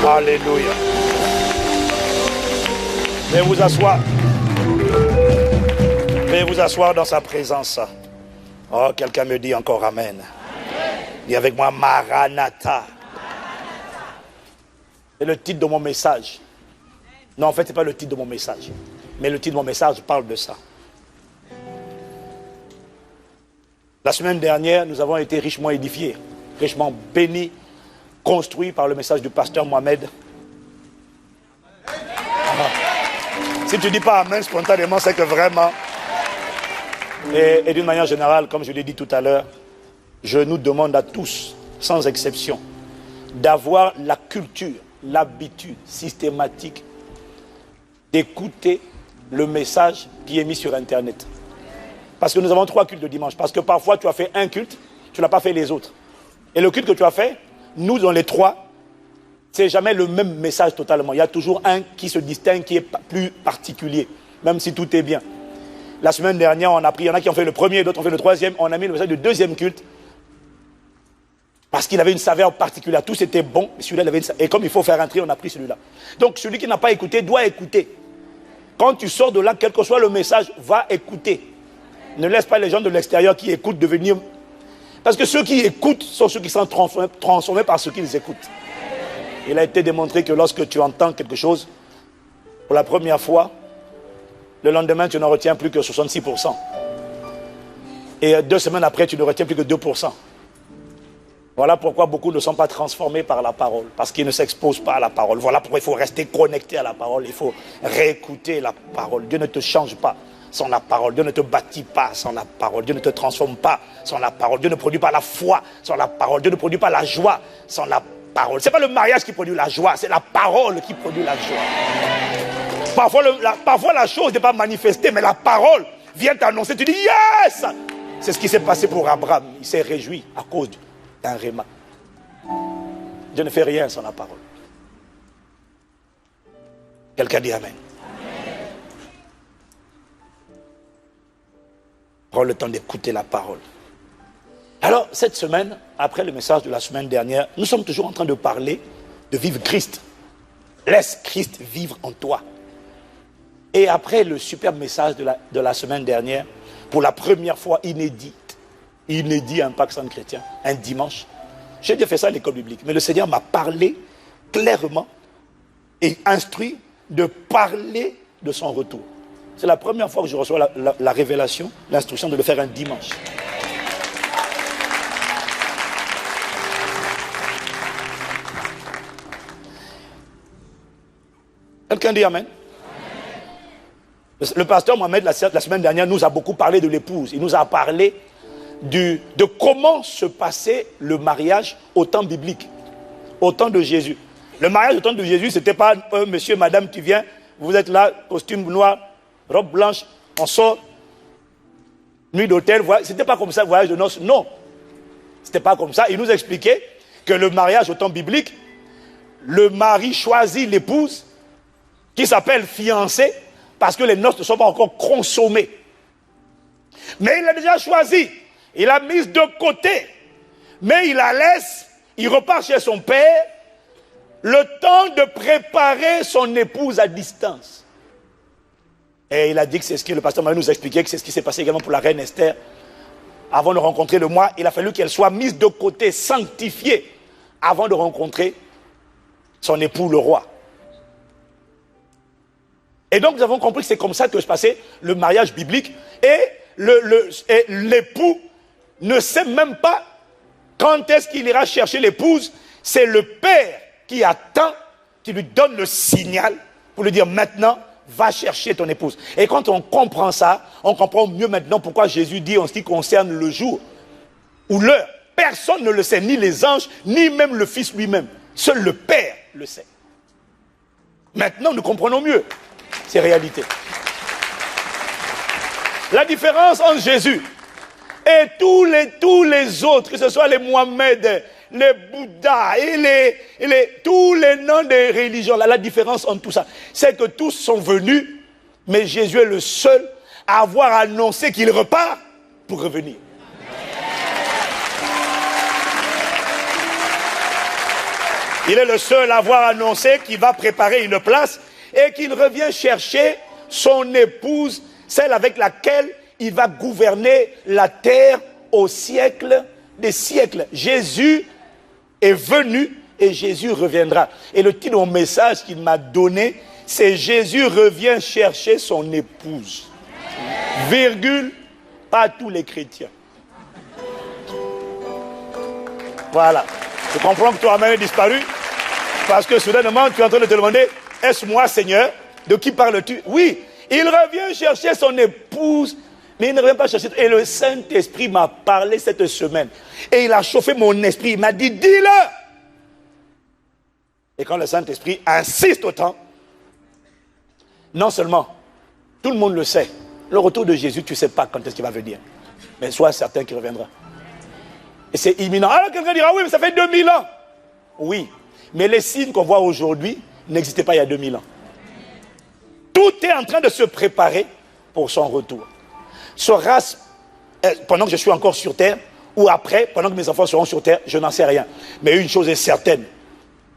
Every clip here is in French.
Alléluia. Veuillez vous asseoir. Veuillez vous asseoir dans sa présence. Oh, quelqu'un me dit encore Amen. Dis avec moi Maranatha. C'est le titre de mon message. Non, en fait, ce n'est pas le titre de mon message. Mais le titre de mon message parle de ça. La semaine dernière, nous avons été richement édifiés, richement bénis, construits par le message du pasteur Mohamed. Si tu ne dis pas Amen spontanément, c'est que vraiment... Et d'une manière générale, comme je l'ai dit tout à l'heure, je nous demande à tous, sans exception, d'avoir la culture, l'habitude systématique d'écouter le message qui est mis sur Internet. Parce que nous avons 3 cultes de dimanche. Parce que parfois, tu as fait un culte, tu n'as pas fait les autres. Et le culte que tu as fait, nous, dans les 3, c'est jamais le même message totalement. Il y a toujours un qui se distingue, qui est plus particulier, même si tout est bien. La semaine dernière, on a pris, il y en a qui ont fait le premier, d'autres ont fait le troisième. On a mis le message du deuxième culte. Parce qu'il avait une saveur particulière. Tout c'était bon, mais celui-là, il avait une saveur. Et comme il faut faire un tri, on a pris celui-là. Donc, celui qui n'a pas écouté doit écouter. Quand tu sors de là, quel que soit le message, va écouter. Ne laisse pas les gens de l'extérieur qui écoutent devenir... Parce que ceux qui écoutent sont ceux qui sont transformés par ceux qu'ils écoutent. Il a été démontré que lorsque tu entends quelque chose, pour la première fois, le lendemain, tu n'en retiens plus que 66%. Et 2 semaines après, tu ne retiens plus que 2%. Voilà pourquoi beaucoup ne sont pas transformés par la parole, parce qu'ils ne s'exposent pas à la parole. Voilà pourquoi il faut rester connecté à la parole, il faut réécouter la parole. Dieu ne te change pas sans la parole, Dieu ne te bâtit pas sans la parole, Dieu ne te transforme pas sans la parole, Dieu ne produit pas la foi sans la parole, Dieu ne produit pas la joie sans la parole. Ce n'est pas le mariage qui produit la joie, c'est la parole qui produit la joie. Parfois la chose n'est pas manifestée, mais la parole vient t'annoncer, tu dis yes! C'est ce qui s'est passé pour Abraham, il s'est réjoui à cause d'un réma. Dieu ne fait rien sans la parole. Quelqu'un dit Amen. Prends le temps d'écouter la parole. Alors, cette semaine, après le message de la semaine dernière, nous sommes toujours en train de parler de vivre Christ. Laisse Christ vivre en toi. Et après le superbe message de la semaine dernière, pour la première fois inédit Impact Centre Chrétien, un dimanche, j'ai déjà fait ça à l'école biblique, mais le Seigneur m'a parlé clairement et instruit de parler de son retour. C'est la première fois que je reçois la révélation, l'instruction de le faire un dimanche. Quelqu'un dit Amen? Le pasteur Mohamed, la semaine dernière, nous a beaucoup parlé de l'épouse. Il nous a parlé de comment se passait le mariage au temps biblique, au temps de Jésus. Le mariage au temps de Jésus, ce n'était pas monsieur, madame, tu viens, vous êtes là, costume noir, robe blanche, on sort, nuit d'hôtel, c'était pas comme ça, voyage de noces, non. C'était pas comme ça. Il nous expliquait que le mariage au temps biblique, le mari choisit l'épouse, qui s'appelle fiancée, parce que les noces ne sont pas encore consommées. Mais il a déjà choisi, il l'a mise de côté, mais il la laisse, il repart chez son père, le temps de préparer son épouse à distance. Et il a dit que c'est ce que le pasteur m'a nous expliqué, que c'est ce qui s'est passé également pour la reine Esther. Avant de rencontrer le moi, il a fallu qu'elle soit mise de côté, sanctifiée, avant de rencontrer son époux, le roi. Et donc nous avons compris que c'est comme ça que se passait le mariage biblique. Et l'époux ne sait même pas quand est-ce qu'il ira chercher l'épouse. C'est le père qui attend, qui lui donne le signal pour lui dire maintenant, va chercher ton épouse. Et quand on comprend ça, on comprend mieux maintenant pourquoi Jésus dit en ce qui concerne le jour ou l'heure. Personne ne le sait, ni les anges, ni même le Fils lui-même. Seul le Père le sait. Maintenant, nous comprenons mieux ces réalités. La différence entre Jésus et tous les autres, que ce soit les Mohamed, les Bouddha et tous les noms des religions, la différence entre tout ça, c'est que tous sont venus, mais Jésus est le seul à avoir annoncé qu'il repart pour revenir. Il est le seul à avoir annoncé qu'il va préparer une place et qu'il revient chercher son épouse, celle avec laquelle il va gouverner la terre au siècle des siècles. Jésus est venu et Jésus reviendra. Et le titre de mon message qu'il m'a donné, c'est Jésus revient chercher son épouse. Virgule, pas tous les chrétiens. Voilà. Je comprends que toi-même est disparu. Parce que soudainement, tu es en train de te demander, est-ce moi, Seigneur? De qui parles-tu? Oui, il revient chercher son épouse, mais il ne revient pas chercher. Et le Saint-Esprit m'a parlé cette semaine. Et il a chauffé mon esprit. Il m'a dit, dis-le. Et quand le Saint-Esprit insiste autant, non seulement, tout le monde le sait, le retour de Jésus, tu ne sais pas quand est-ce qu'il va venir. Mais sois certain qu'il reviendra. Et c'est imminent. Alors quelqu'un dira, oui, mais ça fait 2000 ans. Oui, mais les signes qu'on voit aujourd'hui n'existaient pas il y a 2000 ans. Tout est en train de se préparer pour son retour. Sera-ce pendant que je suis encore sur terre ou après, pendant que mes enfants seront sur terre, je n'en sais rien. Mais une chose est certaine,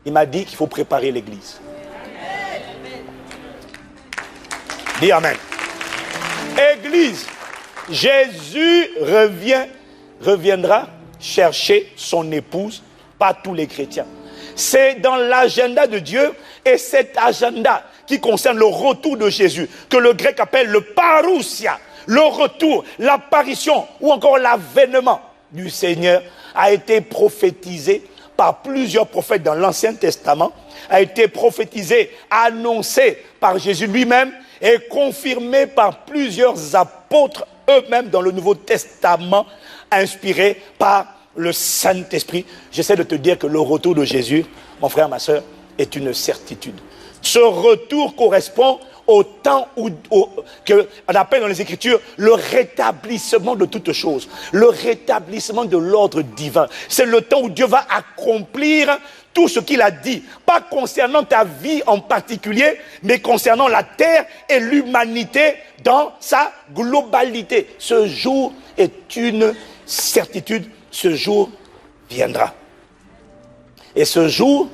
il m'a dit qu'il faut préparer l'église. Dis Amen. Église, Jésus reviendra chercher son épouse, pas tous les chrétiens. C'est dans l'agenda de Dieu et cet agenda qui concerne le retour de Jésus, que le grec appelle le parousia, le retour, l'apparition ou encore l'avènement du Seigneur a été prophétisé par plusieurs prophètes dans l'Ancien Testament, a été prophétisé, annoncé par Jésus lui-même et confirmé par plusieurs apôtres eux-mêmes dans le Nouveau Testament, inspirés par le Saint-Esprit. J'essaie de te dire que le retour de Jésus, mon frère, ma soeur, est une certitude. Ce retour correspond au temps qu'on appelle dans les Écritures le rétablissement de toutes choses, le rétablissement de l'ordre divin. C'est le temps où Dieu va accomplir tout ce qu'il a dit, pas concernant ta vie en particulier, mais concernant la terre et l'humanité dans sa globalité. Ce jour est une certitude, ce jour viendra. Et ce jour,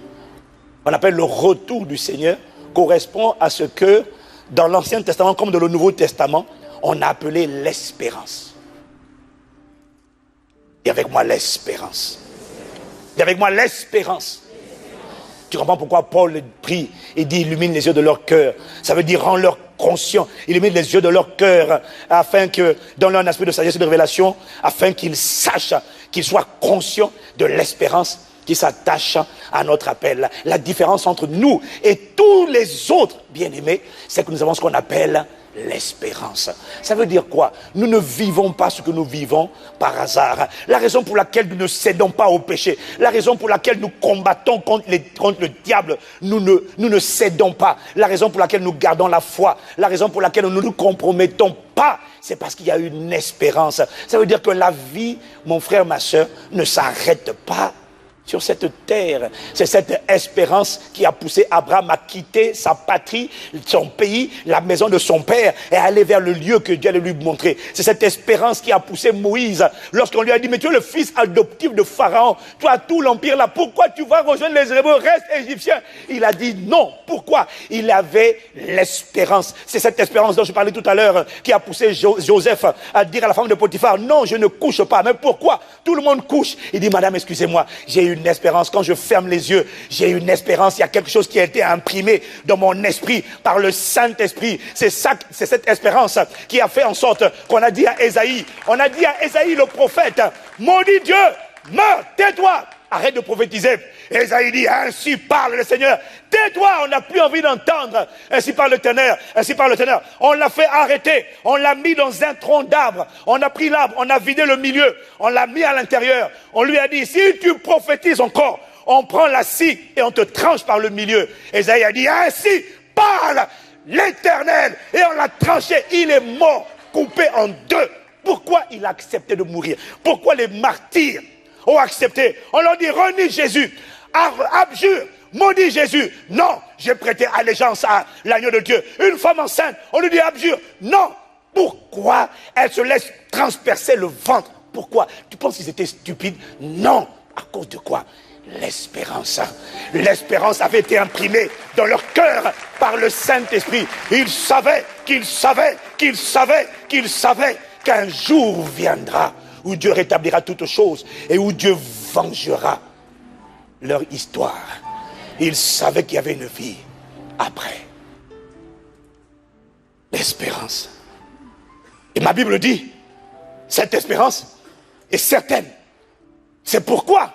on appelle le retour du Seigneur, correspond à ce que dans l'Ancien Testament comme dans le Nouveau Testament, on a appelé l'espérance. Et avec moi l'espérance. Et avec moi l'espérance. Tu comprends pourquoi Paul prie et dit illumine les yeux de leur cœur. Ça veut dire rends-leur conscients, illumine les yeux de leur cœur afin que, donne-leur un aspect de sagesse et de révélation, afin qu'ils sachent, qu'ils soient conscients de l'espérance qui s'attache à notre appel. La différence entre nous et tous les autres bien-aimés, c'est que nous avons ce qu'on appelle l'espérance. Ça veut dire quoi? Nous ne vivons pas ce que nous vivons par hasard. La raison pour laquelle nous ne cédons pas au péché, la raison pour laquelle nous combattons contre le diable, nous ne cédons pas. La raison pour laquelle nous gardons la foi, la raison pour laquelle nous ne nous compromettons pas, c'est parce qu'il y a une espérance. Ça veut dire que la vie, mon frère, ma soeur, ne s'arrête pas sur cette terre. C'est cette espérance qui a poussé Abraham à quitter sa patrie, son pays, la maison de son père et à aller vers le lieu que Dieu allait lui montrer. C'est cette espérance qui a poussé Moïse lorsqu'on lui a dit, mais tu es le fils adoptif de Pharaon, tu as tout l'empire là, pourquoi tu vas rejoindre les Hébreux, reste égyptien? Il a dit non. Pourquoi? Il avait l'espérance. C'est cette espérance dont je parlais tout à l'heure qui a poussé Joseph à dire à la femme de Potiphar, non, je ne couche pas. Mais pourquoi? Tout le monde couche. Il dit, madame, excusez-moi, j'ai une espérance. Quand je ferme les yeux, j'ai une espérance. Il y a quelque chose qui a été imprimé dans mon esprit par le Saint-Esprit. C'est cette espérance qui a fait en sorte qu'on a dit à Ésaïe, le prophète, maudit Dieu, meurs, tais-toi, arrête de prophétiser. Ésaïe dit, ainsi parle le Seigneur. Tais-toi, on n'a plus envie d'entendre. Ainsi parle l'Éternel, ainsi parle l'Éternel. On l'a fait arrêter, on l'a mis dans un tronc d'arbre. On a pris l'arbre, on a vidé le milieu, on l'a mis à l'intérieur. On lui a dit, si tu prophétises encore, on prend la scie et on te tranche par le milieu. Ésaïe a dit, ainsi parle l'Éternel. Et on l'a tranché, il est mort, coupé en deux. Pourquoi il a accepté de mourir? Pourquoi les martyrs ont accepté? On leur dit, renie Jésus, abjure, maudit Jésus. Non, j'ai prêté allégeance à l'agneau de Dieu. Une femme enceinte, on lui dit abjure. Non. Pourquoi elle se laisse transpercer le ventre? Pourquoi? Tu penses qu'ils étaient stupides? Non. À cause de quoi? l'espérance. L'espérance avait été imprimée dans leur cœur par le Saint-Esprit. Ils savaient qu'un jour viendra où Dieu rétablira toutes choses et où Dieu vengera leur histoire. Ils savaient qu'il y avait une vie après. L'espérance. Et ma Bible dit, cette espérance est certaine. C'est pourquoi,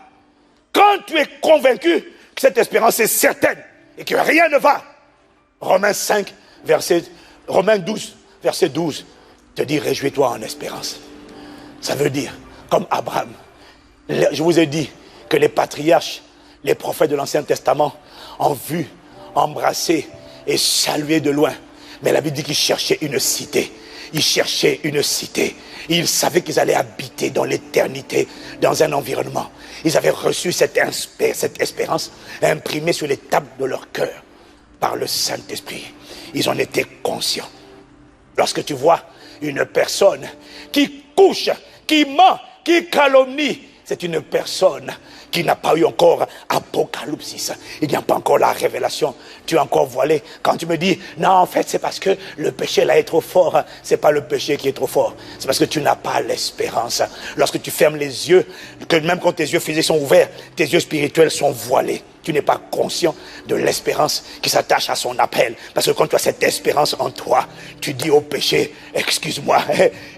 quand tu es convaincu que cette espérance est certaine et que rien ne va, Romains 12, verset 12, te dit, réjouis-toi en espérance. Ça veut dire, comme Abraham, je vous ai dit que les patriarches, les prophètes de l'Ancien Testament ont vu, embrassé et salué de loin. Mais la Bible dit qu'ils cherchaient une cité. Ils cherchaient une cité. Ils savaient qu'ils allaient habiter dans l'éternité, dans un environnement. Ils avaient reçu cette espérance imprimée sur les tables de leur cœur par le Saint-Esprit. Ils en étaient conscients. Lorsque tu vois une personne qui couche, qui ment, qui calomnie, c'est une personne qui n'a pas eu encore Apocalypse. Il n'y a pas encore la révélation. Tu es encore voilé. Quand tu me dis, non, en fait, c'est parce que le péché là est trop fort. C'est pas le péché qui est trop fort. C'est parce que tu n'as pas l'espérance. Lorsque tu fermes les yeux, que même quand tes yeux physiques sont ouverts, tes yeux spirituels sont voilés. Tu n'es pas conscient de l'espérance qui s'attache à son appel. Parce que quand tu as cette espérance en toi, tu dis au péché, excuse-moi,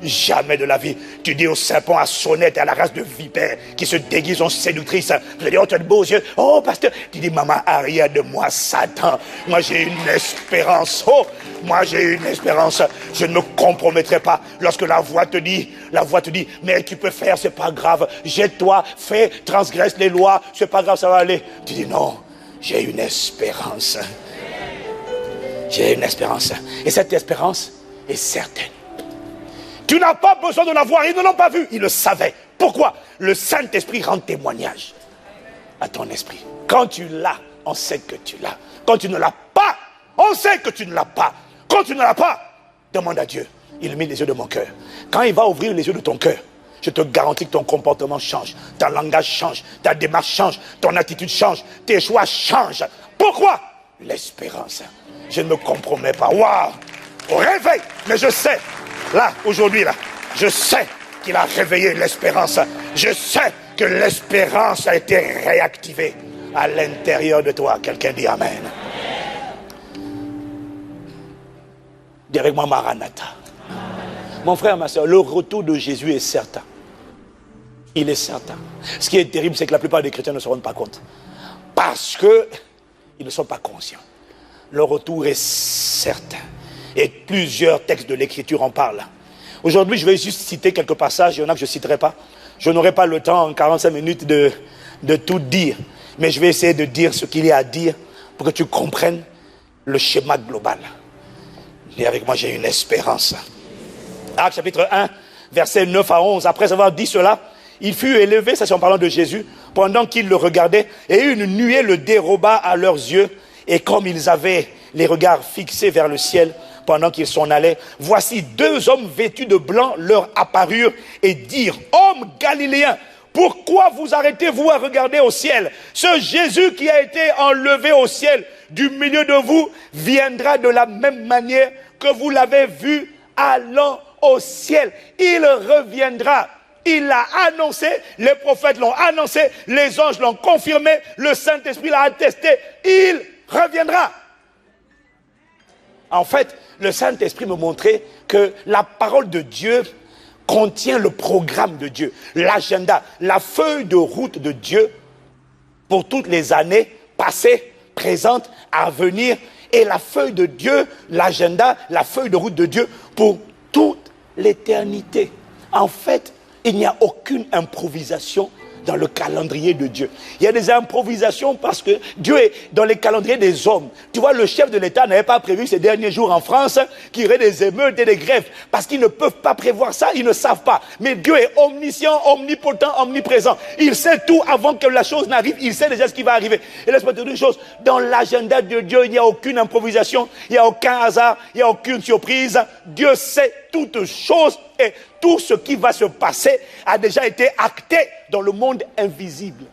jamais de la vie. Tu dis au serpent, à sonnette et à la race de vipères qui se déguisent en séductrices. Tu dis, oh, tu as de beaux yeux. Oh, pasteur. Tu dis, maman, arrière de moi, Satan. Moi, j'ai une espérance. Oh, moi, j'ai une espérance. Je ne me compromettrai pas. Lorsque la voix te dit, mais tu peux faire, c'est pas grave. Jette-toi, fais, transgresse les lois, c'est pas grave, ça va aller. Tu dis, non, j'ai une espérance. J'ai une espérance. Et cette espérance est certaine. Tu n'as pas besoin de la voir. Ils ne l'ont pas vu. Ils le savaient. Pourquoi? Le Saint-Esprit rend témoignage à ton esprit. Quand tu l'as, on sait que tu l'as. Quand tu ne l'as pas, on sait que tu ne l'as pas. Quand tu ne l'as pas, demande à Dieu. Il met les yeux de mon cœur. Quand il va ouvrir les yeux de ton cœur, je te garantis que ton comportement change, ton langage change, ta démarche change, ton attitude change, tes choix changent. Pourquoi? L'espérance. Je ne me compromets pas. Waouh! Au réveil. Mais je sais, là, aujourd'hui, là, je sais qu'il a réveillé l'espérance. Je sais que l'espérance a été réactivée à l'intérieur de toi. Quelqu'un dit Amen. Dis avec moi, Maranatha. Mon frère, ma soeur, le retour de Jésus est certain. Il est certain. Ce qui est terrible, c'est que la plupart des chrétiens ne se rendent pas compte. Parce qu'ils ne sont pas conscients. Le retour est certain. Et plusieurs textes de l'Écriture en parlent. Aujourd'hui, je vais juste citer quelques passages. Il y en a que je ne citerai pas. Je n'aurai pas le temps en 45 minutes de tout dire. Mais je vais essayer de dire ce qu'il y a à dire pour que tu comprennes le schéma global. Et avec moi, j'ai une espérance. Actes chapitre 1, versets 9 à 11. Après avoir dit cela, il fut élevé, ça c'est en parlant de Jésus, pendant qu'ils le regardaient, et une nuée le déroba à leurs yeux. Et comme ils avaient les regards fixés vers le ciel, pendant qu'ils s'en allaient, voici 2 hommes vêtus de blanc leur apparurent et dirent, hommes galiléens, pourquoi vous arrêtez-vous à regarder au ciel? Ce Jésus qui a été enlevé au ciel du milieu de vous viendra de la même manière que vous l'avez vu allant au ciel. Il reviendra. Il l'a annoncé, les prophètes l'ont annoncé, les anges l'ont confirmé, le Saint-Esprit l'a attesté. Il reviendra. En fait, le Saint-Esprit me montrait que la parole de Dieu contient le programme de Dieu, l'agenda, la feuille de route de Dieu pour toutes les années passées, présentes, à venir, et la feuille de Dieu, l'agenda, la feuille de route de Dieu pour toute l'éternité. En fait, il n'y a aucune improvisation dans le calendrier de Dieu. Il y a des improvisations parce que Dieu est dans les calendriers des hommes. Tu vois, le chef de l'État n'avait pas prévu ces derniers jours en France qu'il y aurait des émeutes et des grèves parce qu'ils ne peuvent pas prévoir ça, ils ne savent pas. Mais Dieu est omniscient, omnipotent, omniprésent. Il sait tout avant que la chose n'arrive, il sait déjà ce qui va arriver. Et laisse-moi te dire une chose, dans l'agenda de Dieu, il n'y a aucune improvisation, il n'y a aucun hasard, il n'y a aucune surprise. Dieu sait toutes choses et tout ce qui va se passer a déjà été acté dans le monde invisible.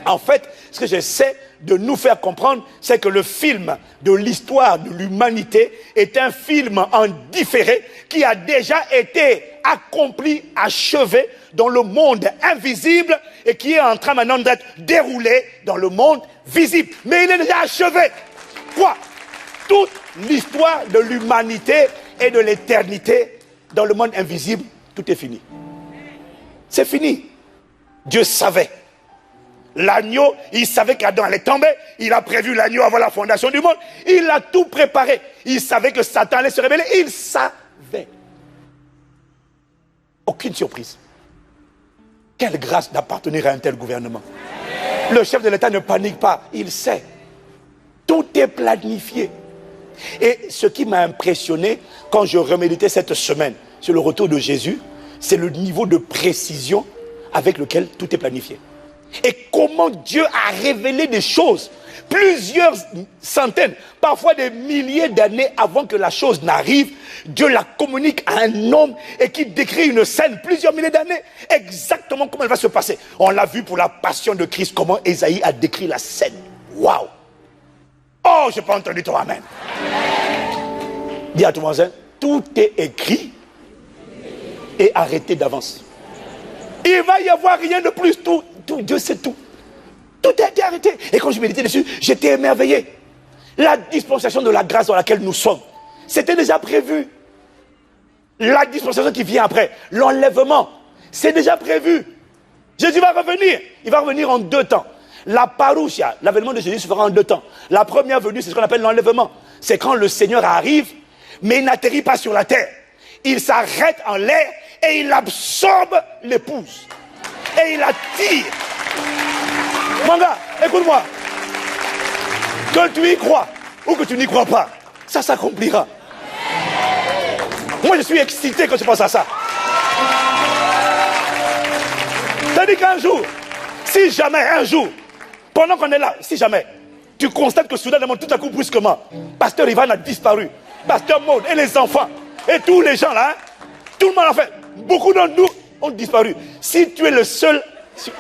En fait, ce que j'essaie de nous faire comprendre, c'est que le film de l'histoire de l'humanité est un film en différé qui a déjà été accompli, achevé dans le monde invisible et qui est en train maintenant d'être déroulé dans le monde visible. Mais il est déjà achevé. Quoi? Toute l'histoire de l'humanité et de l'éternité dans le monde invisible, tout est fini. C'est fini. Dieu savait. L'agneau, il savait qu'Adam allait tomber. Il a prévu l'agneau avant la fondation du monde. Il a tout préparé. Il savait que Satan allait se révéler. Il savait. Aucune surprise. Quelle grâce d'appartenir à un tel gouvernement. Le chef de l'État ne panique pas. Il sait. Tout est planifié. Et ce qui m'a impressionné quand je reméditais cette semaine sur le retour de Jésus, c'est le niveau de précision avec lequel tout est planifié. Et comment Dieu a révélé des choses plusieurs centaines, parfois des milliers d'années avant que la chose n'arrive. Dieu la communique à un homme et qui décrit une scène plusieurs milliers d'années, exactement comment elle va se passer. On l'a vu pour la passion de Christ, comment Ésaïe a décrit la scène. Waouh! Oh, je n'ai pas entendu ton amen. Dis à ton voisin, tout est écrit et arrêté d'avance. Il va y avoir rien de plus, tout, Dieu sait tout. Tout a été arrêté. Et quand je méditais dessus, j'étais émerveillé. La dispensation de la grâce dans laquelle nous sommes, c'était déjà prévu. La dispensation qui vient après, l'enlèvement, c'est déjà prévu. Jésus va revenir. Il va revenir en 2 temps. La parousia, l'avènement de Jésus se fera en 2 temps. La première venue, c'est ce qu'on appelle l'enlèvement. C'est quand le Seigneur arrive, mais il n'atterrit pas sur la terre. Il s'arrête en l'air et il absorbe l'épouse. Et il la tire. Mon gars, écoute-moi. Que tu y crois ou que tu n'y crois pas, ça s'accomplira. Moi, je suis excité quand je pense à ça. C'est-à-dire qu'un jour, si jamais un jour, pendant qu'on est là, si jamais, tu constates que soudainement, tout à coup, brusquement, Pasteur Ivan a disparu, Pasteur Maud et les enfants, et tous les gens là, tout le monde en fait, beaucoup d'entre nous ont disparu. Si tu es le seul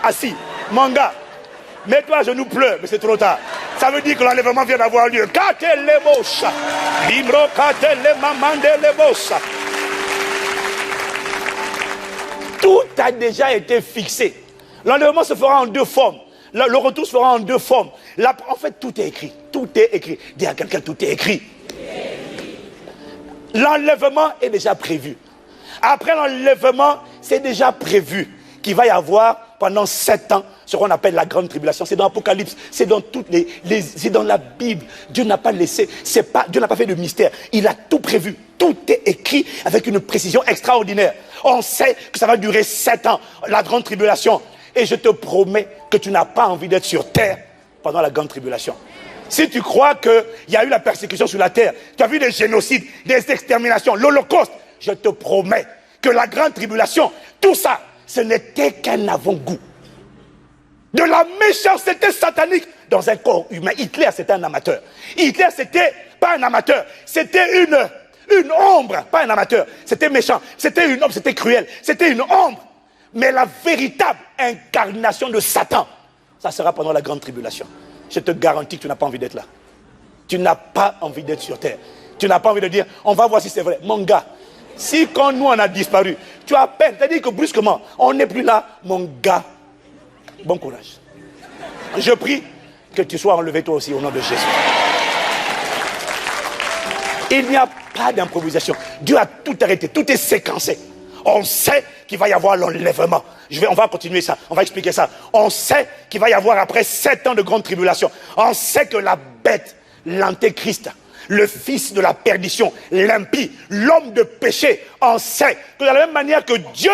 assis, mon gars, mets-toi à genoux, pleure, mais c'est trop tard. Ça veut dire que l'enlèvement vient d'avoir lieu. Tout a déjà été fixé. L'enlèvement se fera en 2 formes. Le retour se fera en 2 formes. En fait, tout est écrit. Tout est écrit. Dis à quelqu'un, tout est écrit. L'enlèvement est déjà prévu. Après l'enlèvement, c'est déjà prévu qu'il va y avoir pendant 7 ans ce qu'on appelle la grande tribulation. C'est dans l'Apocalypse, c'est dans toutes c'est dans la Bible. Dieu n'a pas laissé, Dieu n'a pas fait de mystère. Il a tout prévu. Tout est écrit avec une précision extraordinaire. On sait que ça va durer 7 ans, la grande tribulation. Et je te promets que tu n'as pas envie d'être sur terre pendant la grande tribulation. Si tu crois qu'il y a eu la persécution sur la terre, tu as vu des génocides, des exterminations, l'Holocauste, je te promets que la grande tribulation, tout ça, ce n'était qu'un avant-goût de la méchanceté satanique dans un corps humain. Hitler, c'était un amateur. Hitler, c'était pas un amateur, c'était une ombre, pas un amateur. C'était méchant, c'était une ombre, c'était cruel, c'était une ombre. Mais la véritable incarnation de Satan, ça sera pendant la grande tribulation. Je te garantis que tu n'as pas envie d'être là. Tu n'as pas envie d'être sur terre. Tu n'as pas envie de dire, on va voir si c'est vrai. Mon gars, si quand nous on a disparu, tu as peine, c'est-à-dire que brusquement, on n'est plus là, mon gars, bon courage. Je prie que tu sois enlevé toi aussi au nom de Jésus. Il n'y a pas d'improvisation. Dieu a tout arrêté, tout est séquencé. On sait qu'il va y avoir l'enlèvement. On va continuer ça, on va expliquer ça. On sait qu'il va y avoir après 7 ans de grande tribulation. On sait que la bête, l'antéchrist, le fils de la perdition, l'impie, l'homme de péché, on sait que de la même manière que Dieu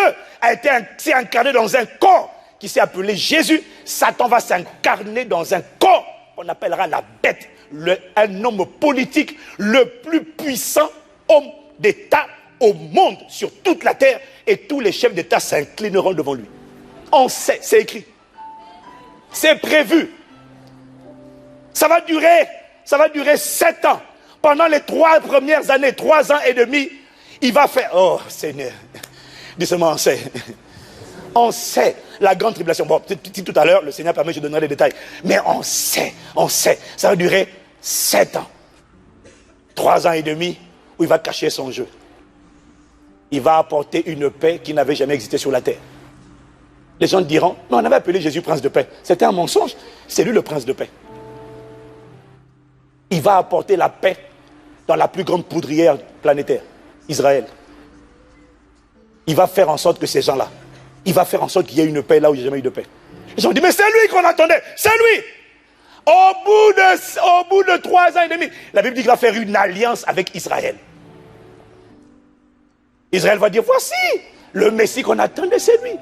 s'est incarné dans un corps qui s'est appelé Jésus, Satan va s'incarner dans un corps qu'on appellera la bête, un homme politique, le plus puissant homme d'État au monde, sur toute la terre, et tous les chefs d'État s'inclineront devant lui. On sait, c'est écrit. C'est prévu. Ça va durer 7 ans. Pendant les 3 premières années, 3 ans et demi, il va faire... Oh Seigneur, dis seulement on sait. On sait la grande tribulation. Bon, tout à l'heure, le Seigneur permet, je donnerai les détails. Mais on sait. Ça va durer 7 ans. 3 ans et demi où il va cacher son jeu. Il va apporter une paix qui n'avait jamais existé sur la terre. Les gens diront, mais on avait appelé Jésus prince de paix. C'était un mensonge. C'est lui le prince de paix. Il va apporter la paix dans la plus grande poudrière planétaire, Israël. Il va faire en sorte que ces gens-là, il va faire en sorte qu'il y ait une paix là où il n'y a jamais eu de paix. Les gens disent, mais c'est lui qu'on attendait, c'est lui. Au bout de 3 ans et demi, la Bible dit qu'il va faire une alliance avec Israël. Israël va dire, voici le Messie qu'on attendait, c'est lui.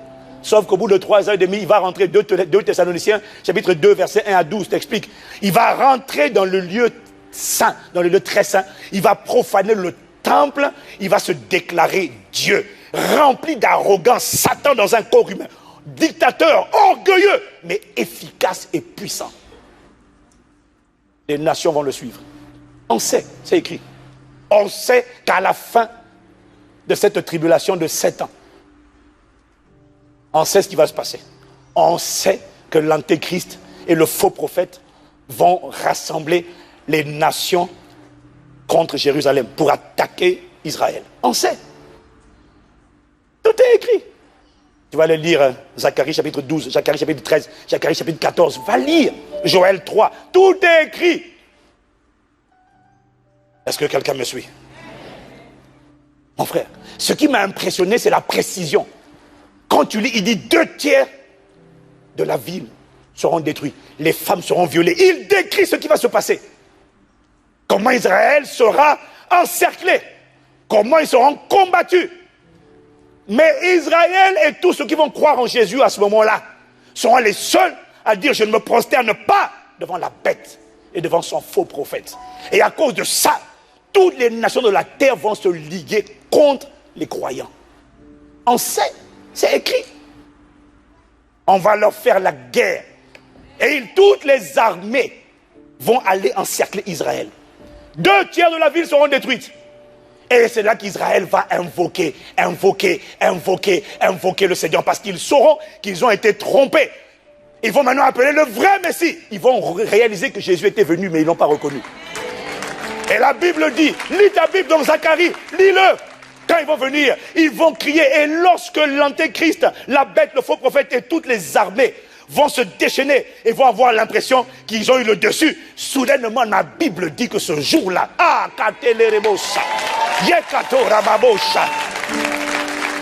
Sauf qu'au bout de 3 ans et demi, il va rentrer, 2 Thessaloniciens, chapitre 2, versets 1 à 12, t'explique. Il va rentrer dans le lieu saint, dans le lieu très saint. Il va profaner le temple, il va se déclarer Dieu, rempli d'arrogance, Satan dans un corps humain, dictateur, orgueilleux, mais efficace et puissant. Les nations vont le suivre. On sait, c'est écrit. On sait qu'à la fin de cette tribulation de 7 ans, on sait ce qui va se passer. On sait que l'antéchrist et le faux prophète vont rassembler les nations contre Jérusalem pour attaquer Israël. On sait. Tout est écrit. Tu vas aller lire Zacharie chapitre 12, Zacharie chapitre 13, Zacharie chapitre 14. Va lire Joël 3. Tout est écrit. Est-ce que quelqu'un me suit? Mon frère, ce qui m'a impressionné, c'est la précision. Quand tu lis, il dit 2/3 de la ville seront détruits. Les femmes seront violées. Il décrit ce qui va se passer. Comment Israël sera encerclé. Comment ils seront combattus. Mais Israël et tous ceux qui vont croire en Jésus à ce moment-là seront les seuls à dire, je ne me prosterne pas devant la bête et devant son faux prophète. Et à cause de ça, toutes les nations de la terre vont se liguer contre les croyants. On sait. C'est écrit. On va leur faire la guerre. Et toutes les armées vont aller encercler Israël. 2/3 de la ville seront détruites. Et c'est là qu'Israël va invoquer le Seigneur. Parce qu'ils sauront qu'ils ont été trompés. Ils vont maintenant appeler le vrai Messie. Ils vont réaliser que Jésus était venu, mais ils ne l'ont pas reconnu. Et la Bible dit, lis ta Bible dans Zacharie, lis-le. Quand ils vont venir, ils vont crier. Et lorsque l'antéchrist, la bête, le faux prophète et toutes les armées vont se déchaîner et vont avoir l'impression qu'ils ont eu le dessus, soudainement, la Bible dit que ce jour-là,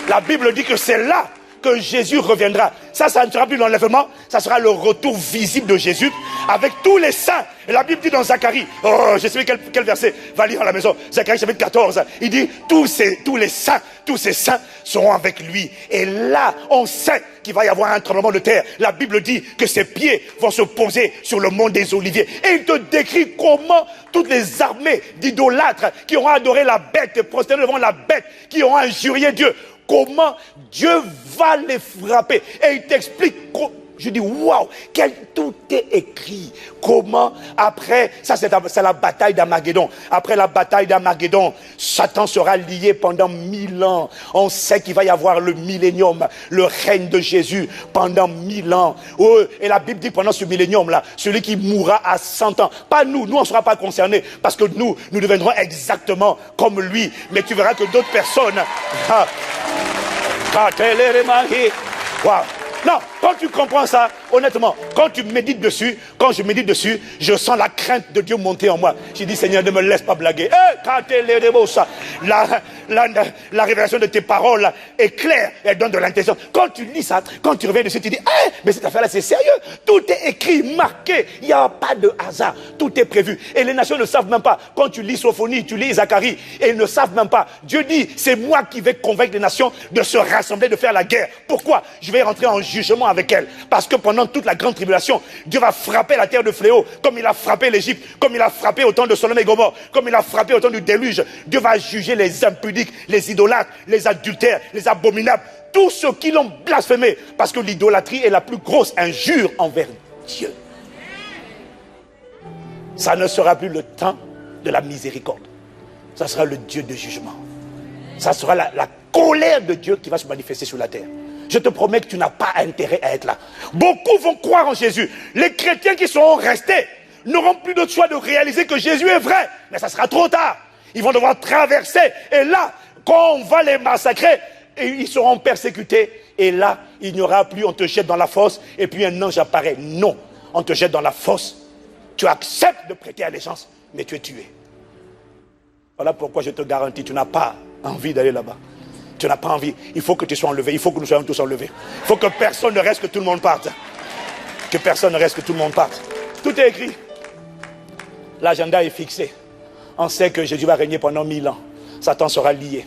la Bible dit que c'est là que Jésus reviendra. Ça ne sera plus l'enlèvement, ça sera le retour visible de Jésus avec tous les saints. Et la Bible dit dans Zacharie, je sais quel verset, va lire à la maison, Zacharie chapitre 14, il dit, tous ces saints seront avec lui. Et là, on sait qu'il va y avoir un tremblement de terre. La Bible dit que ses pieds vont se poser sur le mont des Oliviers. Et il te décrit comment toutes les armées d'idolâtres qui auront adoré la bête et prosterné devant la bête, qui auront injurié Dieu, comment Dieu va les frapper. Et il t'explique, je dis waouh, tout est écrit. Comment après, ça c'est la bataille d'Armageddon. Après la bataille d'Armageddon, Satan sera lié pendant 1000 ans. On sait qu'il va y avoir le millénium, le règne de Jésus pendant 1000 ans. Et la Bible dit pendant ce millénium là, celui qui mourra à 100 ans. Pas nous on ne sera pas concernés parce que nous deviendrons exactement comme lui. Mais tu verras que d'autres personnes... Wow. Non, quand tu comprends ça, honnêtement, quand tu médites dessus, quand je médite dessus, je sens la crainte de Dieu monter en moi. Je dis, Seigneur, ne me laisse pas blaguer. La révélation de tes paroles est claire, elle donne de l'intelligence. Quand tu lis ça, quand tu reviens dessus, tu dis, mais cette affaire-là, c'est sérieux. Tout est écrit, marqué. Il n'y a pas de hasard. Tout est prévu. Et les nations ne savent même pas. Quand tu lis Sophonie, tu lis Zacharie, et ils ne savent même pas. Dieu dit, c'est moi qui vais convaincre les nations de se rassembler, de faire la guerre. Pourquoi? Je vais rentrer en jugement avec elles. Parce que pendant toute la grande tribulation, Dieu va frapper la terre de fléau, comme il a frappé l'Égypte, comme il a frappé au temps de Sodome et Gomorrhe, comme il a frappé au temps du déluge. Dieu va juger les impudiques, les idolâtres, les adultères, les abominables, tous ceux qui l'ont blasphémé. Parce que l'idolâtrie est la plus grosse injure envers Dieu. Ça ne sera plus le temps de la miséricorde. Ça sera le Dieu de jugement. Ça sera la colère de Dieu qui va se manifester sur la terre. Je te promets que tu n'as pas intérêt à être là. Beaucoup vont croire en Jésus. Les chrétiens qui seront restés n'auront plus d'autre choix de réaliser que Jésus est vrai. Mais ça sera trop tard. Ils vont devoir traverser. Et là, quand on va les massacrer, ils seront persécutés. Et là, il n'y aura plus, on te jette dans la fosse. Et puis un ange apparaît. Non, on te jette dans la fosse. Tu acceptes de prêter allégeance, mais tu es tué. Voilà pourquoi je te garantis, tu n'as pas envie d'aller là-bas. Tu n'as pas envie. Il faut que tu sois enlevé. Il faut que nous soyons tous enlevés. Il faut que personne ne reste, que tout le monde parte. Que personne ne reste, que tout le monde parte. Tout est écrit. L'agenda est fixé. On sait que Jésus va régner pendant 1000 ans. Satan sera lié.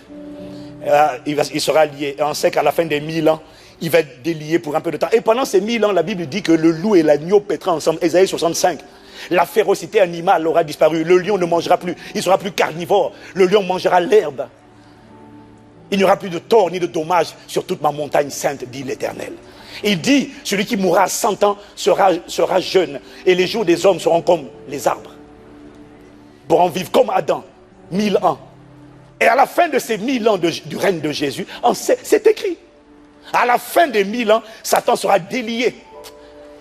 Il sera lié. Et on sait qu'à la fin des 1000 ans, il va être délié pour un peu de temps. Et pendant ces 1000 ans, la Bible dit que le loup et l'agneau paîtront ensemble. Ésaïe 65. La férocité animale aura disparu. Le lion ne mangera plus. Il ne sera plus carnivore. Le lion mangera l'herbe. Il n'y aura plus de tort ni de dommage sur toute ma montagne sainte, dit l'Éternel. Il dit, celui qui mourra à 100 ans sera jeune. Et les jours des hommes seront comme les arbres. Pourront vivre comme Adam, 1000 ans. Et à la fin de ces 1000 ans du règne de Jésus, c'est écrit. À la fin des 1000 ans, Satan sera délié.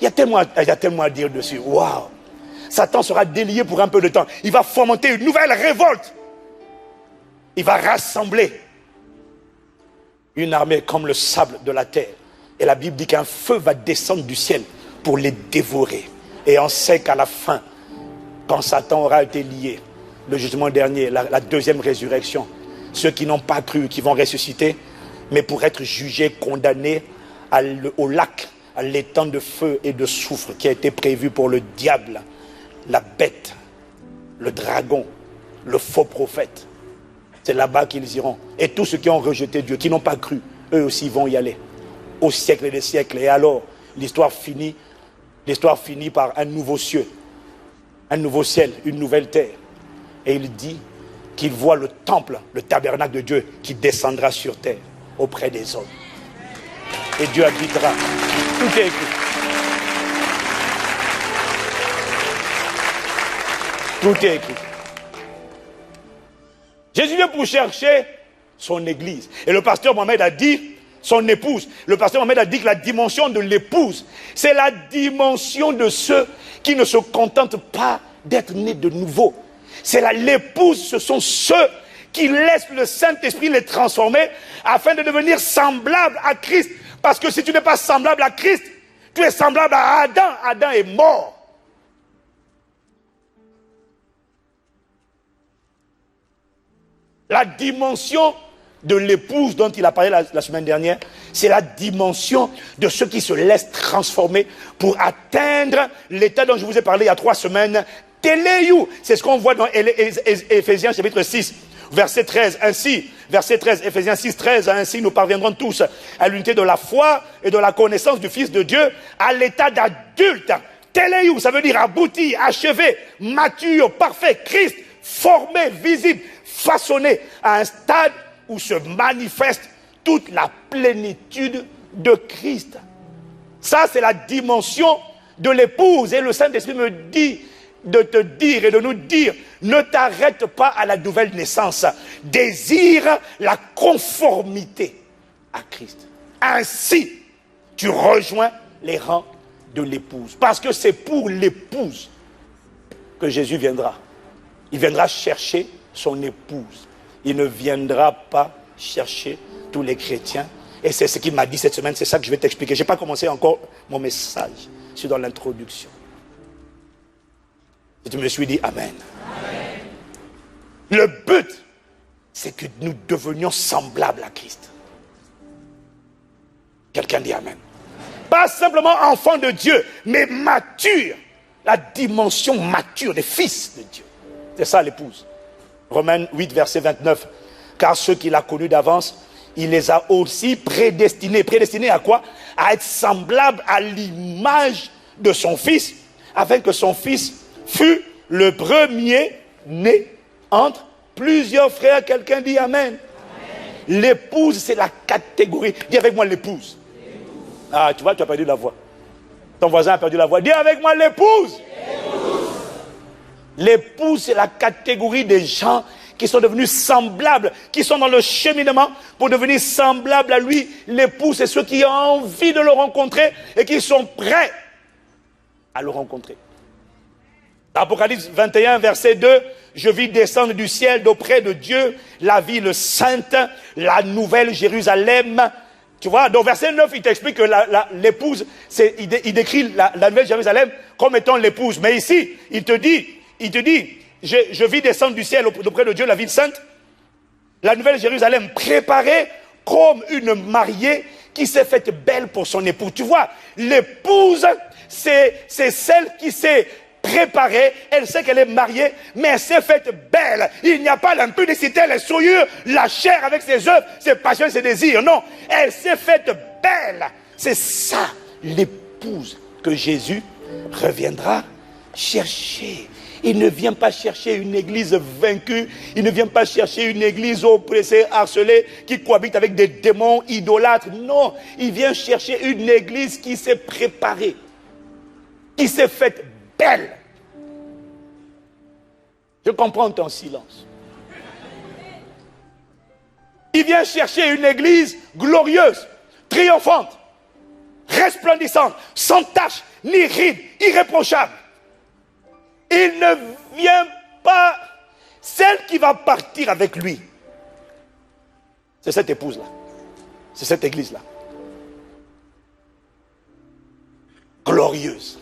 Il y a tellement à dire dessus. Waouh! Satan sera délié pour un peu de temps. Il va fomenter une nouvelle révolte. Il va rassembler une armée comme le sable de la terre. Et la Bible dit qu'un feu va descendre du ciel pour les dévorer. Et on sait qu'à la fin, quand Satan aura été lié, le jugement dernier, la deuxième résurrection, ceux qui n'ont pas cru, qui vont ressusciter, mais pour être jugés, condamnés au lac, à l'étang de feu et de soufre qui a été prévu pour le diable, la bête, le dragon, le faux prophète. C'est là-bas qu'ils iront. Et tous ceux qui ont rejeté Dieu, qui n'ont pas cru, eux aussi vont y aller. Au siècle des siècles. Et alors, l'histoire finit par un nouveau ciel, une nouvelle terre. Et il dit qu'il voit le temple, le tabernacle de Dieu qui descendra sur terre auprès des hommes. Et Dieu habitera. Tout est écrit. Tout est écrit. Jésus vient pour chercher son église. Et le pasteur Mohamed a dit, son épouse, le pasteur Mohamed a dit que la dimension de l'épouse, c'est la dimension de ceux qui ne se contentent pas d'être nés de nouveau. C'est l'épouse, ce sont ceux qui laissent le Saint-Esprit les transformer afin de devenir semblables à Christ. Parce que si tu n'es pas semblable à Christ, tu es semblable à Adam. Adam est mort. La dimension de l'épouse dont il a parlé la semaine dernière, c'est la dimension de ceux qui se laissent transformer pour atteindre l'état dont je vous ai parlé il y a 3 semaines. Téléou, c'est ce qu'on voit dans Éphésiens chapitre 6, verset 13. Ainsi, verset 13, Éphésiens 6, 13, ainsi nous parviendrons tous à l'unité de la foi et de la connaissance du Fils de Dieu, à l'état d'adulte. Téléou, ça veut dire abouti, achevé, mature, parfait, Christ, formé, visible, façonné à un stade où se manifeste toute la plénitude de Christ. Ça, c'est la dimension de l'épouse. Et le Saint-Esprit me dit de te dire et de nous dire, ne t'arrête pas à la nouvelle naissance. Désire la conformité à Christ. Ainsi, tu rejoins les rangs de l'épouse. Parce que c'est pour l'épouse que Jésus viendra. Il viendra chercher son épouse. Il ne viendra pas chercher tous les chrétiens. Et c'est ce qu'il m'a dit cette semaine, c'est ça que je vais t'expliquer. Je n'ai pas commencé encore mon message. Je suis dans l'introduction. Et je me suis dit Amen. Amen. Le but, c'est que nous devenions semblables à Christ. Quelqu'un dit Amen. Pas simplement enfants de Dieu, mais matures. La dimension mature des fils de Dieu. C'est ça l'épouse. Romains 8, verset 29. Car ceux qu'il a connus d'avance, il les a aussi prédestinés. Prédestinés à quoi? À être semblables à l'image de son fils, afin que son fils fût le premier-né entre plusieurs frères. Quelqu'un dit Amen. Amen. L'épouse, c'est la catégorie. Dis avec moi l'épouse. Ah, tu vois, tu as perdu la voix. Ton voisin a perdu la voix. Dis avec moi l'épouse. L'épouse, c'est la catégorie des gens qui sont devenus semblables, qui sont dans le cheminement pour devenir semblables à lui. L'époux, c'est ceux qui ont envie de le rencontrer et qui sont prêts à le rencontrer. Apocalypse 21, verset 2, je vis descendre du ciel d'auprès de Dieu la ville sainte, la nouvelle Jérusalem. Tu vois, donc verset 9, il t'explique que l'épouse, il décrit la nouvelle Jérusalem comme étant l'épouse. Mais ici, il te dit, je vis descendre du ciel d'auprès de Dieu la ville sainte, la nouvelle Jérusalem préparée comme une mariée qui s'est faite belle pour son époux. Tu vois, l'épouse, c'est celle qui s'est préparée, elle sait qu'elle est mariée, mais elle s'est faite belle. Il n'y a pas l'impudicité, les souillures, la chair avec ses œuvres, ses passions, ses désirs. Non, elle s'est faite belle. C'est ça, l'épouse que Jésus reviendra chercher. Il ne vient pas chercher une église vaincue, il ne vient pas chercher une église oppressée, harcelée, qui cohabite avec des démons idolâtres. Non, il vient chercher une église qui s'est préparée, qui s'est faite belle. Je comprends ton silence. Il vient chercher une église glorieuse, triomphante, resplendissante, sans tache, ni ride, irréprochable. Il ne vient pas, celle qui va partir avec lui. C'est cette épouse-là. C'est cette église-là. Glorieuse.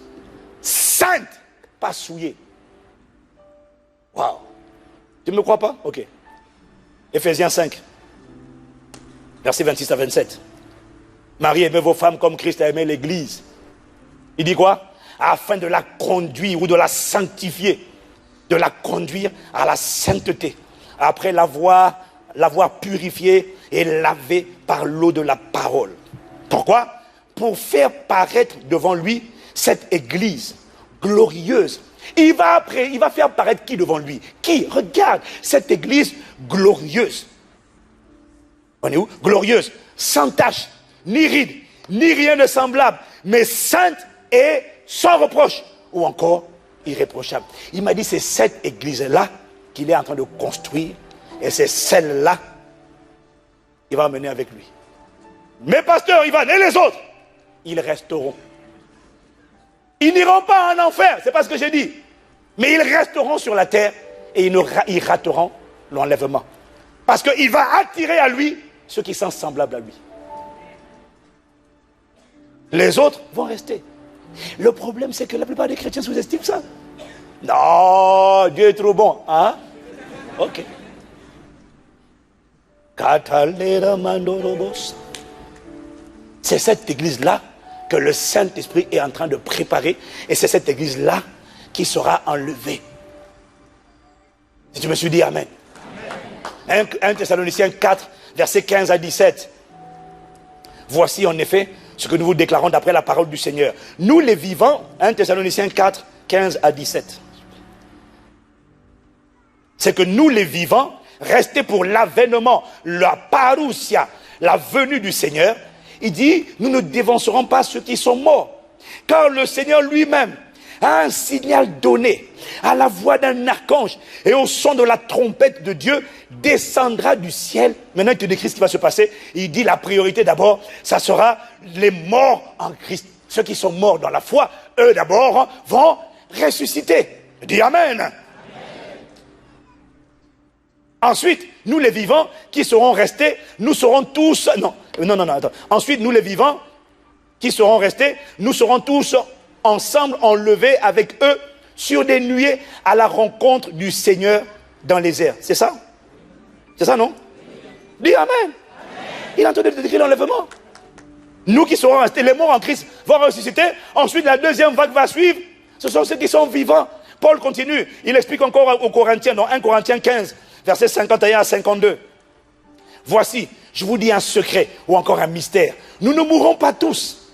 Sainte, pas souillée. Waouh. Tu ne me crois pas? Ok. Éphésiens 5, versets 26 à 27. Marie, aimez vos femmes comme Christ a aimé l'église. Il dit quoi? Afin de la conduire ou de la sanctifier, de la conduire à la sainteté, après l'avoir purifiée et lavée par l'eau de la parole. Pourquoi? Pour faire paraître devant lui cette église glorieuse. Il va faire paraître qui devant lui? Qui? Regarde, cette église glorieuse. On est où? Glorieuse, sans tache, ni ride, ni rien de semblable, mais sainte et sans reproche, ou encore irréprochable. Il m'a dit, c'est cette église-là qu'il est en train de construire, et c'est celle-là qu'il va mener avec lui. Mais pasteur Ivan et les autres, ils resteront. Ils n'iront pas en enfer, c'est pas ce que j'ai dit. Mais ils resteront sur la terre et ils rateront l'enlèvement. Parce qu'il va attirer à lui ceux qui sont semblables à lui. Les autres vont rester. Le problème, c'est que la plupart des chrétiens sous-estiment ça. Non, Dieu est trop bon. Hein? Ok. C'est cette église-là que le Saint-Esprit est en train de préparer. Et c'est cette église-là qui sera enlevée. Si tu me suis dit Amen. 1 Thessaloniciens 4, versets 15 à 17. Voici en effet ce que nous vous déclarons d'après la parole du Seigneur. Nous les vivants, 1 Thessaloniciens 4, 15 à 17. C'est que nous les vivants, restés pour l'avènement, la parousia, la venue du Seigneur, il dit, nous ne dévancerons pas ceux qui sont morts. Car le Seigneur lui-même a un signal donné à la voix d'un archange et au son de la trompette de Dieu descendra du ciel. Maintenant il te décrit ce qui va se passer. Il dit la priorité d'abord, ça sera les morts en Christ. Ceux qui sont morts dans la foi, eux d'abord vont ressusciter. Dis Amen. Amen. Ensuite, nous les vivants qui seront restés, nous serons tous... Non, attends. Ensuite, nous les vivants qui seront restés, nous serons tous ensemble enlevés avec eux sur des nuées à la rencontre du Seigneur dans les airs. C'est ça? C'est ça, non? Dis Amen. Amen. Il est en train de décrire l'enlèvement. Nous qui serons restés, les morts en Christ vont ressusciter. Ensuite, la deuxième vague va suivre. Ce sont ceux qui sont vivants. Paul continue. Il explique encore aux Corinthiens, dans 1 Corinthiens 15, versets 51 à 52. Voici, je vous dis un secret ou encore un mystère. Nous ne mourrons pas tous.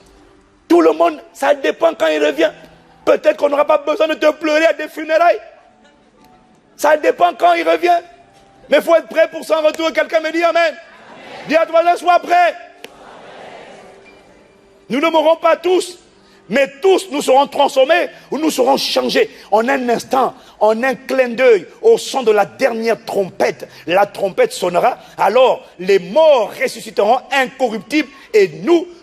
Tout le monde, ça dépend quand il revient. Peut-être qu'on n'aura pas besoin de te pleurer à des funérailles. Ça dépend quand il revient. Mais il faut être prêt pour son retour. Quelqu'un me dit Amen. Amen. Dis à toi, sois prêt. Nous ne mourrons pas tous, Mais tous nous serons transformés ou nous serons changés en un instant, en un clin d'œil, au son de la dernière trompette. La trompette sonnera, alors les morts ressusciteront incorruptibles et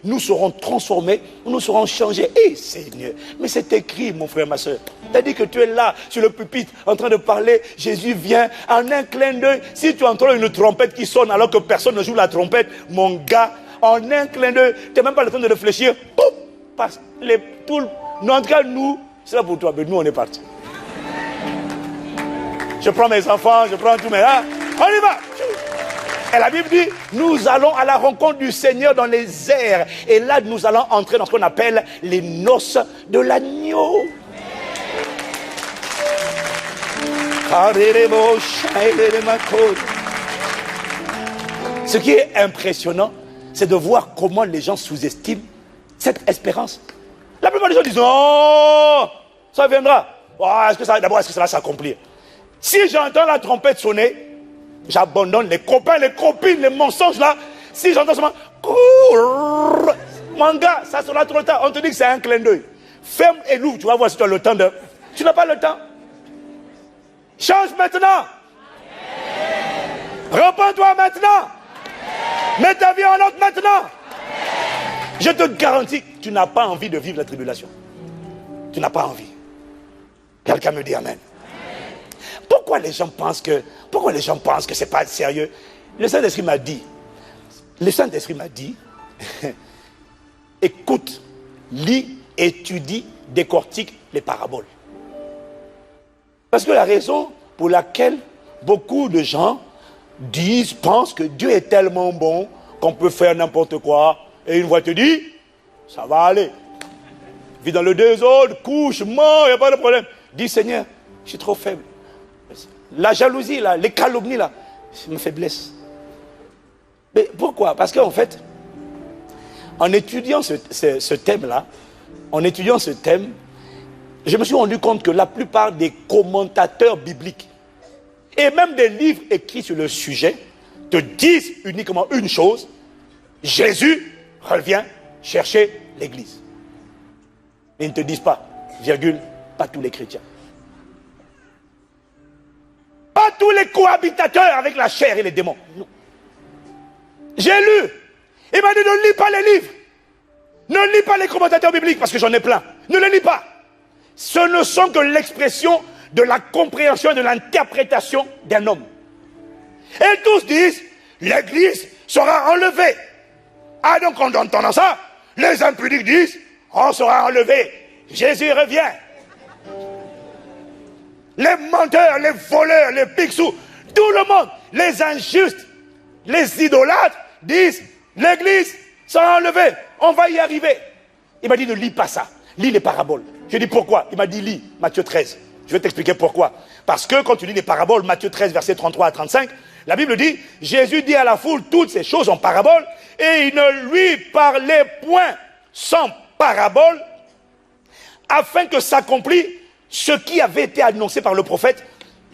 nous serons transformés, nous serons changés. Eh Seigneur, mais c'est écrit mon frère, ma soeur. T'as dit que tu es là, sur le pupitre, en train de parler, Jésus vient, en un clin d'œil. Si tu entends une trompette qui sonne alors que personne ne joue la trompette, mon gars, en un clin d'œil, tu n'as même pas le temps de réfléchir, pouf, passe. Non, en tout cas, nous, c'est là pour toi, mais nous, on est partis. Je prends mes enfants, je prends tous mes... Hein, on y va. Et la Bible dit, nous allons à la rencontre du Seigneur dans les airs. Et là, nous allons entrer dans ce qu'on appelle les noces de l'agneau. Ce qui est impressionnant, c'est de voir comment les gens sous-estiment cette espérance. La plupart des gens disent, oh, ça viendra. Oh, d'abord, est-ce que ça va s'accomplir? Si j'entends la trompette sonner, j'abandonne les copains, les copines, les mensonges là. Si j'entends seulement, mon gars, ça sera trop tard. On te dit que c'est un clin d'œil. Ferme et l'ouvre, tu vas voir si tu as le temps de... Tu n'as pas le temps. Change maintenant. Repends-toi maintenant. Mets ta vie en ordre maintenant. Je te garantis que tu n'as pas envie de vivre la tribulation. Tu n'as pas envie. Quelqu'un me dit amen. Pourquoi les gens pensent que c'est pas sérieux? Le Saint-Esprit m'a dit, écoute, lis, étudie, décortique les paraboles. Parce que la raison pour laquelle beaucoup de gens pensent que Dieu est tellement bon qu'on peut faire n'importe quoi. Et une voix te dit, ça va aller. Vis dans le désordre, couche, mort, il n'y a pas de problème. Dis Seigneur, je suis trop faible. La jalousie, là, les calomnies, là, c'est ma faiblesse. Mais pourquoi? Parce qu'en fait, en étudiant ce thème-là, je me suis rendu compte que la plupart des commentateurs bibliques et même des livres écrits sur le sujet te disent uniquement une chose: Jésus revient chercher l'église. Ils ne te disent pas, virgule, pas tous les chrétiens. Pas tous les cohabitateurs avec la chair et les démons. Non. J'ai lu. Il m'a dit ne lis pas les livres. Ne lis pas les commentateurs bibliques parce que j'en ai plein. Ne les lis pas. Ce ne sont que l'expression de la compréhension et de l'interprétation d'un homme. Et tous disent, l'église sera enlevée. Ah donc en entendant ça, les impudiques disent, on sera enlevé. Jésus revient. Les menteurs, les voleurs, les picsous, tout le monde, les injustes, les idolâtres disent, l'église sera enlevée, on va y arriver. Il m'a dit ne lis pas ça, lis les paraboles. Je dis pourquoi? Il m'a dit lis Matthieu 13. Je vais t'expliquer pourquoi. Parce que quand tu lis les paraboles, Matthieu 13, versets 33 à 35, la Bible dit, Jésus dit à la foule toutes ces choses en paraboles, et il ne lui parlait point sans parabole, afin que s'accomplisse ce qui avait été annoncé par le prophète.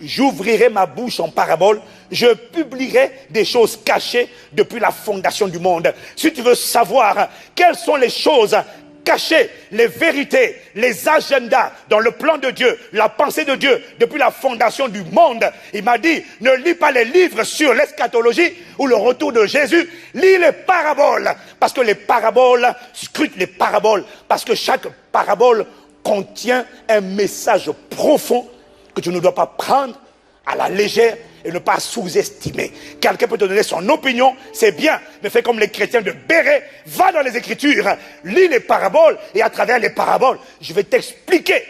J'ouvrirai ma bouche en parabole, je publierai des choses cachées depuis la fondation du monde. Si tu veux savoir quelles sont les choses cachées, les vérités, les agendas dans le plan de Dieu, la pensée de Dieu depuis la fondation du monde, il m'a dit, ne lis pas les livres sur l'eschatologie ou le retour de Jésus, lis les paraboles, parce que les paraboles, scrute les paraboles, parce que chaque parabole contient un message profond que tu ne dois pas prendre à la légère et ne pas sous-estimer. Quelqu'un peut te donner son opinion, c'est bien, mais fais comme les chrétiens de Béret, va dans les Écritures, lis les paraboles, et à travers les paraboles, je vais t'expliquer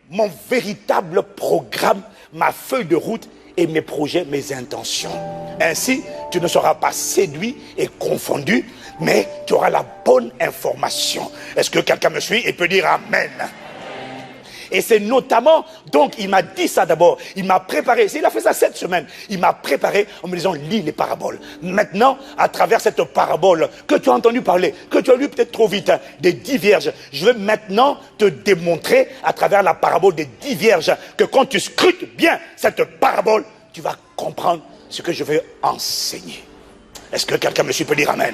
mon véritable programme, ma feuille de route et mes projets, mes intentions. Ainsi, tu ne seras pas séduit et confondu, mais tu auras la bonne information. Est-ce que quelqu'un me suit et peut dire Amen? Et c'est notamment, donc il m'a dit ça d'abord, il m'a préparé, il a fait ça cette semaine, il m'a préparé en me disant lis les paraboles. Maintenant, à travers cette parabole que tu as entendu parler, que tu as lu peut-être trop vite, des 10 vierges, je vais maintenant te démontrer à travers la parabole des 10 vierges que quand tu scrutes bien cette parabole, tu vas comprendre ce que je veux enseigner. Est-ce que quelqu'un me suit peut dire Amen?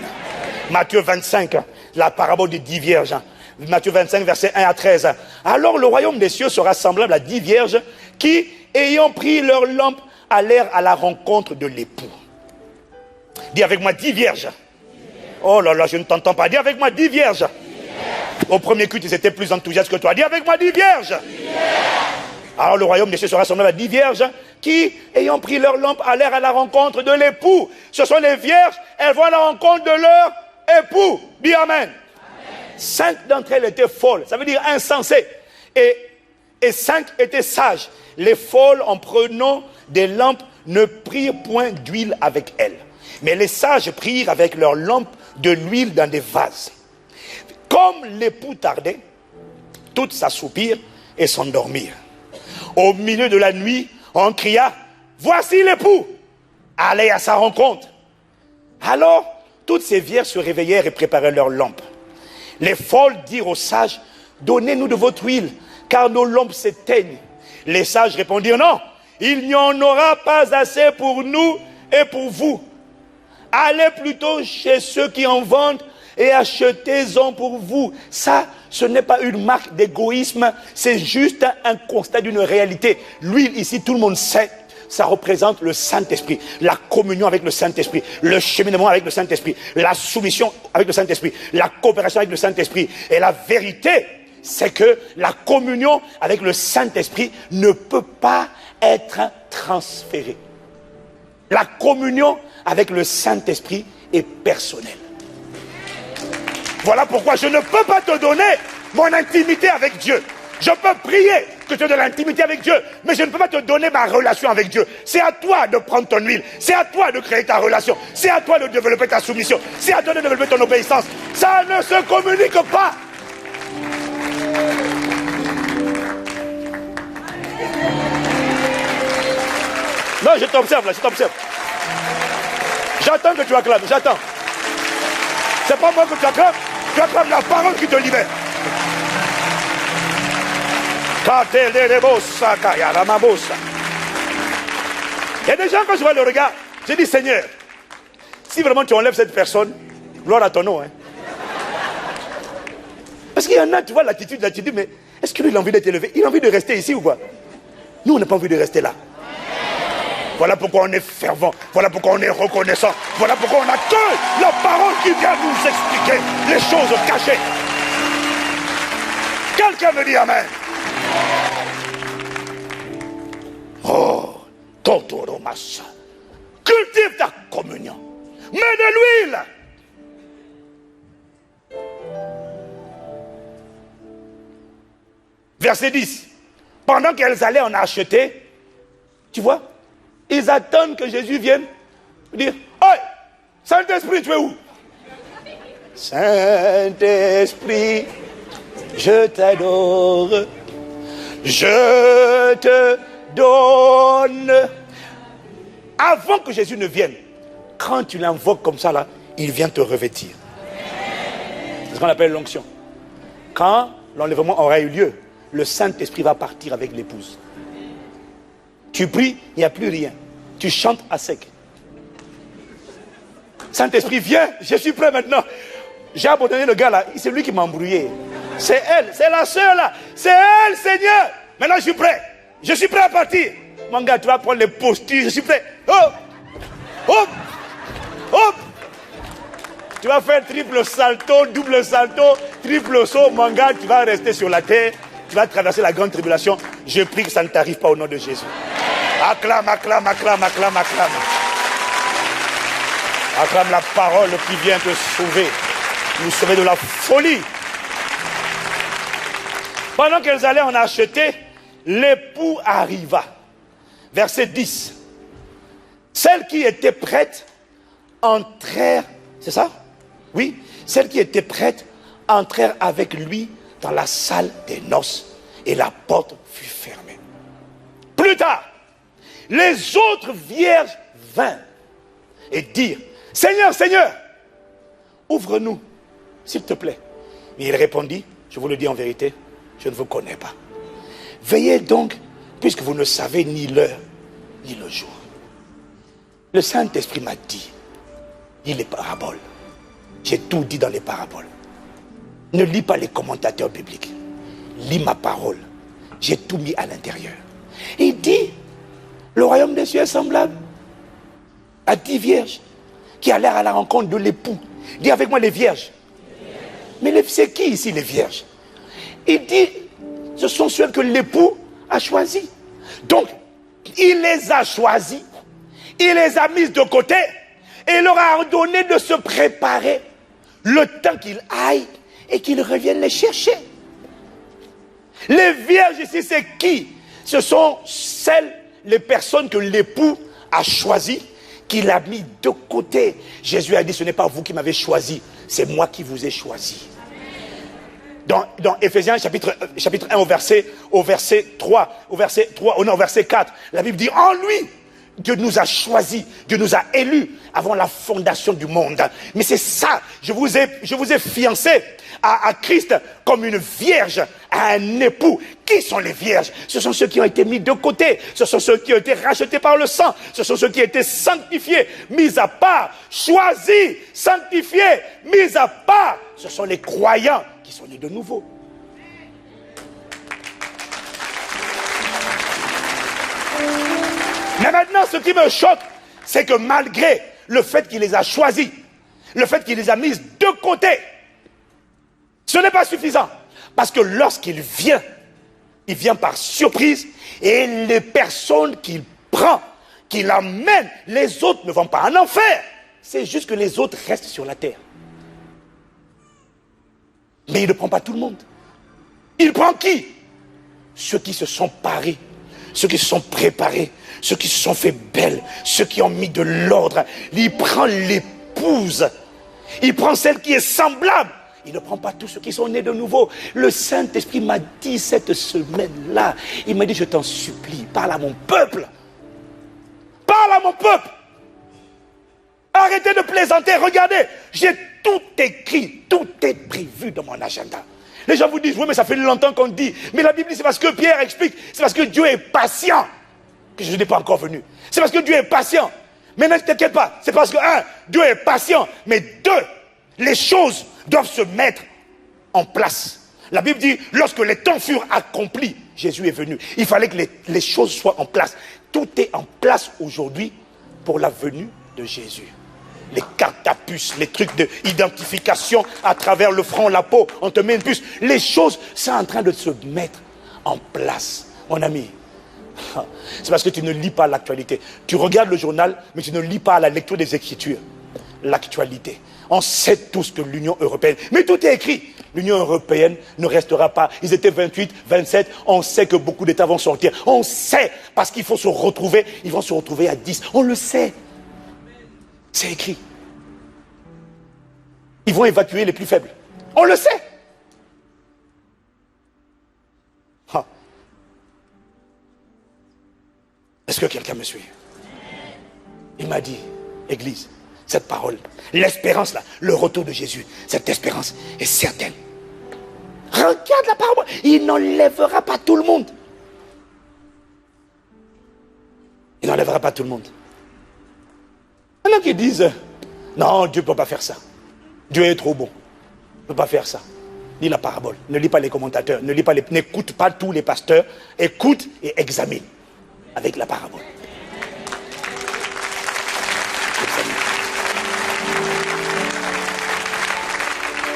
Matthieu 25, la parabole des 10 vierges. Matthieu 25, versets 1 à 13. Alors le royaume des cieux sera semblable à 10 vierges qui, ayant pris leur lampe, allèrent à la rencontre de l'époux. Dis avec moi 10 vierges. Oh là là, je ne t'entends pas. Dis avec moi 10 vierges. Au premier culte, ils étaient plus enthousiastes que toi. Dis avec moi 10 vierges. Alors le royaume des cieux sera semblable à 10 vierges qui, ayant pris leur lampe, allèrent à la rencontre de l'époux. Ce sont les vierges, elles vont à la rencontre de leur époux. Dis amen. 5 d'entre elles étaient folles, ça veut dire insensées. Et 5 étaient sages. Les folles, en prenant des lampes, ne prirent point d'huile avec elles. Mais les sages prirent avec leurs lampes de l'huile dans des vases. Comme l'époux tardait, toutes s'assoupirent et s'endormirent. Au milieu de la nuit, on cria, « Voici l'époux !» Allez à sa rencontre. Alors, toutes ces vierges se réveillèrent et préparèrent leurs lampes. Les folles dirent aux sages, « Donnez-nous de votre huile, car nos lampes s'éteignent. » Les sages répondirent, « Non, il n'y en aura pas assez pour nous et pour vous. Allez plutôt chez ceux qui en vendent et achetez-en pour vous. » Ça, ce n'est pas une marque d'égoïsme, c'est juste un constat d'une réalité. L'huile ici, tout le monde sait, ça représente le Saint-Esprit, la communion avec le Saint-Esprit, le cheminement avec le Saint-Esprit, la soumission avec le Saint-Esprit, la coopération avec le Saint-Esprit. Et la vérité, c'est que la communion avec le Saint-Esprit ne peut pas être transférée. La communion avec le Saint-Esprit est personnelle. Voilà pourquoi je ne peux pas te donner mon intimité avec Dieu. Je peux prier que tu aies de l'intimité avec Dieu, mais je ne peux pas te donner ma relation avec Dieu. C'est à toi de prendre ton huile, c'est à toi de créer ta relation, c'est à toi de développer ta soumission, c'est à toi de développer ton obéissance. Ça ne se communique pas. Non, je t'observe là, je t'observe. J'attends que tu acclames, j'attends. C'est pas moi que tu acclames la parole qui te libère. Il y a des gens, quand je vois le regard, je dis, Seigneur, si vraiment tu enlèves cette personne, gloire à ton nom. Hein. Parce qu'il y en a, tu vois l'attitude, mais est-ce qu'il a envie d'être élevé? Il a envie de rester ici ou quoi? Nous, on n'a pas envie de rester là. Voilà pourquoi on est fervent, voilà pourquoi on est reconnaissant, voilà pourquoi on n'a que la parole qui vient nous expliquer les choses cachées. Quelqu'un me dit amen. Oh, Totoromas, cultive ta communion, mets de l'huile. Verset 10. Pendant qu'elles allaient en acheter, tu vois, ils attendent que Jésus vienne dire, « Hey, Saint-Esprit, tu es où ?» Saint-Esprit, je t'adore, je te donne. Avant que Jésus ne vienne, quand tu l'invoques comme ça, là, il vient te revêtir. C'est ce qu'on appelle l'onction. Quand l'enlèvement aura eu lieu, le Saint-Esprit va partir avec l'épouse. Tu pries, il n'y a plus rien. Tu chantes à sec. Saint-Esprit, viens, je suis prêt maintenant. J'ai abandonné le gars là, c'est lui qui m'a embrouillé. C'est elle, c'est la sœur là. C'est elle, Seigneur. Maintenant je suis prêt. Je suis prêt à partir. Mon gars, tu vas prendre les postures, je suis prêt. Hop, hop, hop. Tu vas faire triple salto, double salto, triple saut. Mon gars, tu vas rester sur la terre. Tu vas traverser la grande tribulation. Je prie que ça ne t'arrive pas au nom de Jésus. Acclame, acclame, acclame, acclame, acclame. Acclame la parole qui vient te sauver. Nous sauver de la folie. Pendant qu'elles allaient en acheter, l'époux arriva. Verset 10. Celles qui étaient prêtes entrèrent, c'est ça? Oui. Celles qui étaient prêtes entrèrent avec lui dans la salle des noces et la porte fut fermée. Plus tard, les autres vierges vinrent et dirent, « Seigneur, Seigneur, ouvre-nous, s'il te plaît. » Et il répondit, je vous le dis en vérité, je ne vous connais pas. Veillez donc, puisque vous ne savez ni l'heure, ni le jour. Le Saint-Esprit m'a dit les paraboles. J'ai tout dit dans les paraboles. Ne lis pas les commentateurs bibliques. Lis ma parole. J'ai tout mis à l'intérieur. Il dit, le royaume des cieux est semblable à 10 vierges qui allèrent à la rencontre de l'époux. Dis avec moi les vierges. Mais c'est qui ici les vierges? Il dit, ce sont ceux que l'époux a choisis. Donc, il les a choisis, il les a mises de côté et il leur a ordonné de se préparer le temps qu'ils aillent et qu'ils reviennent les chercher. Les vierges ici, c'est qui? Ce sont les personnes que l'époux a choisies, qu'il a mis de côté. Jésus a dit, ce n'est pas vous qui m'avez choisi, c'est moi qui vous ai choisi. Dans Éphésiens chapitre 1 au verset 4, la Bible dit, en lui, Dieu nous a choisis, Dieu nous a élus avant la fondation du monde. Mais c'est ça, je vous ai fiancé à Christ comme une vierge à un époux. Qui sont les vierges? Ce sont ceux qui ont été mis de côté, ce sont ceux qui ont été rachetés par le sang, ce sont ceux qui ont été sanctifiés, mis à part, choisis, sanctifiés, mis à part. Ce sont les croyants qui sont nés de nouveau. Mais maintenant, ce qui me choque, c'est que malgré le fait qu'il les a choisis, le fait qu'il les a mis de côté, ce n'est pas suffisant. Parce que lorsqu'il vient, il vient par surprise et les personnes qu'il prend, qu'il amène, les autres ne vont pas en enfer. C'est juste que les autres restent sur la terre. Mais il ne prend pas tout le monde. Il prend qui? Ceux qui se sont parés, ceux qui se sont préparés, ceux qui se sont fait belles, ceux qui ont mis de l'ordre. Il prend l'épouse. Il prend celle qui est semblable. Il ne prend pas tous ceux qui sont nés de nouveau. Le Saint-Esprit m'a dit cette semaine-là, il m'a dit, je t'en supplie, parle à mon peuple. Parle à mon peuple. Arrêtez de plaisanter, regardez, j'ai tout écrit, tout est prévu dans mon agenda. Les gens vous disent, oui, mais ça fait longtemps qu'on dit. Mais la Bible dit, c'est parce que Pierre explique, c'est parce que Dieu est patient que je n'ai pas encore venu. C'est parce que Dieu est patient. Mais ne t'inquiète pas, c'est parce que, Dieu est patient, mais deux, les choses doivent se mettre en place. La Bible dit, lorsque les temps furent accomplis, Jésus est venu. Il fallait que les choses soient en place. Tout est en place aujourd'hui pour la venue de Jésus. Les cartes à puce, les trucs d'identification à travers le front, la peau, on te met une puce. Les choses sont en train de se mettre en place. Mon ami, c'est parce que tu ne lis pas l'actualité. Tu regardes le journal, mais tu ne lis pas la lecture des Écritures. L'actualité. On sait tous que l'Union européenne, mais tout est écrit. L'Union européenne ne restera pas. Ils étaient 28, 27. On sait que beaucoup d'États vont sortir. On sait, parce qu'il faut se retrouver. Ils vont se retrouver à 10. On le sait. C'est écrit. Ils vont évacuer les plus faibles. On le sait. Est-ce que quelqu'un me suit? Il m'a dit, Église, cette parole, l'espérance là, le retour de Jésus, cette espérance est certaine. Regarde la parole, il n'enlèvera pas tout le monde. Il n'enlèvera pas tout le monde. Il y en a qui disent, non, Dieu ne peut pas faire ça. Dieu est trop bon. Il ne peut pas faire ça. Lis la parabole, ne lis pas les commentateurs, n'écoute pas tous les pasteurs, écoute et examine avec la parabole.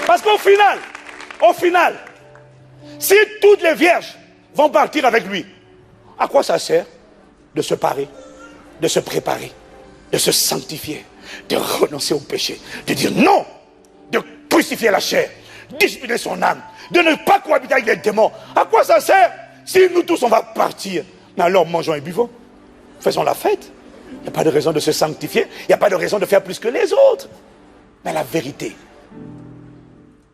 Parce qu'au final, si toutes les vierges vont partir avec lui, à quoi ça sert de se parer, de se préparer, de se sanctifier, de renoncer au péché, de dire non, de crucifier la chair, discipliner son âme, de ne pas cohabiter avec les démons? À quoi ça sert si nous tous on va partir? Mais alors mangeons et buvons, faisons la fête. Il n'y a pas de raison de se sanctifier, il n'y a pas de raison de faire plus que les autres. Mais la vérité,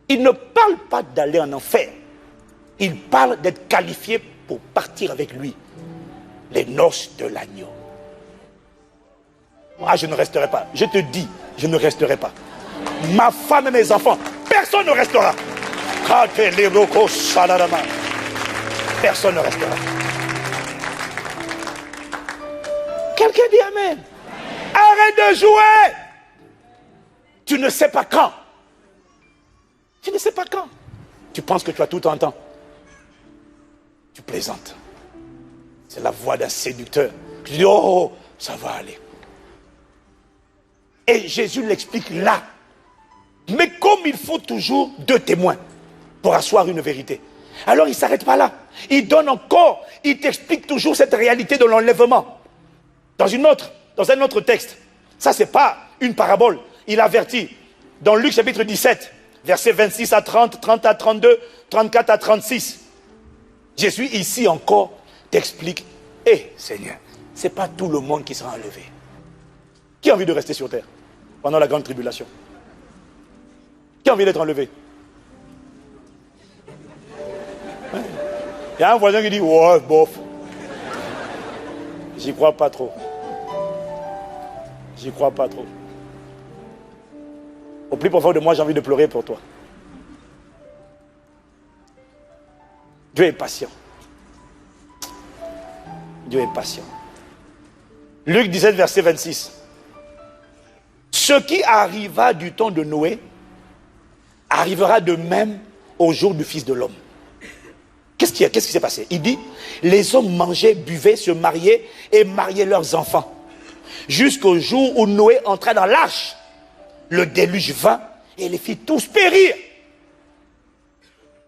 il ne parle pas d'aller en enfer. Il parle d'être qualifié pour partir avec lui. Les noces de l'agneau. Moi, je ne resterai pas. Je te dis, je ne resterai pas. Ma femme et mes enfants, personne ne restera. Personne ne restera. Quelqu'un dit amen. Arrête de jouer. Tu ne sais pas quand. Tu ne sais pas quand. Tu penses que tu as tout entends. Tu plaisantes. C'est la voix d'un séducteur. Tu dis, oh, ça va aller. Et Jésus l'explique là. Mais comme il faut toujours 2 témoins pour asseoir une vérité. Alors il ne s'arrête pas là. Il donne encore, il t'explique toujours cette réalité de l'enlèvement. Dans un autre texte. Ça, ce n'est pas une parabole. Il avertit. Dans Luc chapitre 17, versets 26 à 30, 30 à 32, 34 à 36. Jésus ici encore t'explique, Seigneur, ce n'est pas tout le monde qui sera enlevé. Qui a envie de rester sur terre pendant la grande tribulation? Qui a envie d'être enlevé? Il y a un voisin qui dit, ouais, bof. J'y crois pas trop. J'y crois pas trop. Au plus profond de moi, j'ai envie de pleurer pour toi. Dieu est patient. Dieu est patient. Luc 17, verset 26. Ce qui arriva du temps de Noé arrivera de même au jour du Fils de l'homme. Qu'est-ce qui s'est passé? Il dit, les hommes mangeaient, buvaient, se mariaient et mariaient leurs enfants. Jusqu'au jour où Noé entra dans l'arche. Le déluge vint et les fit tous périr.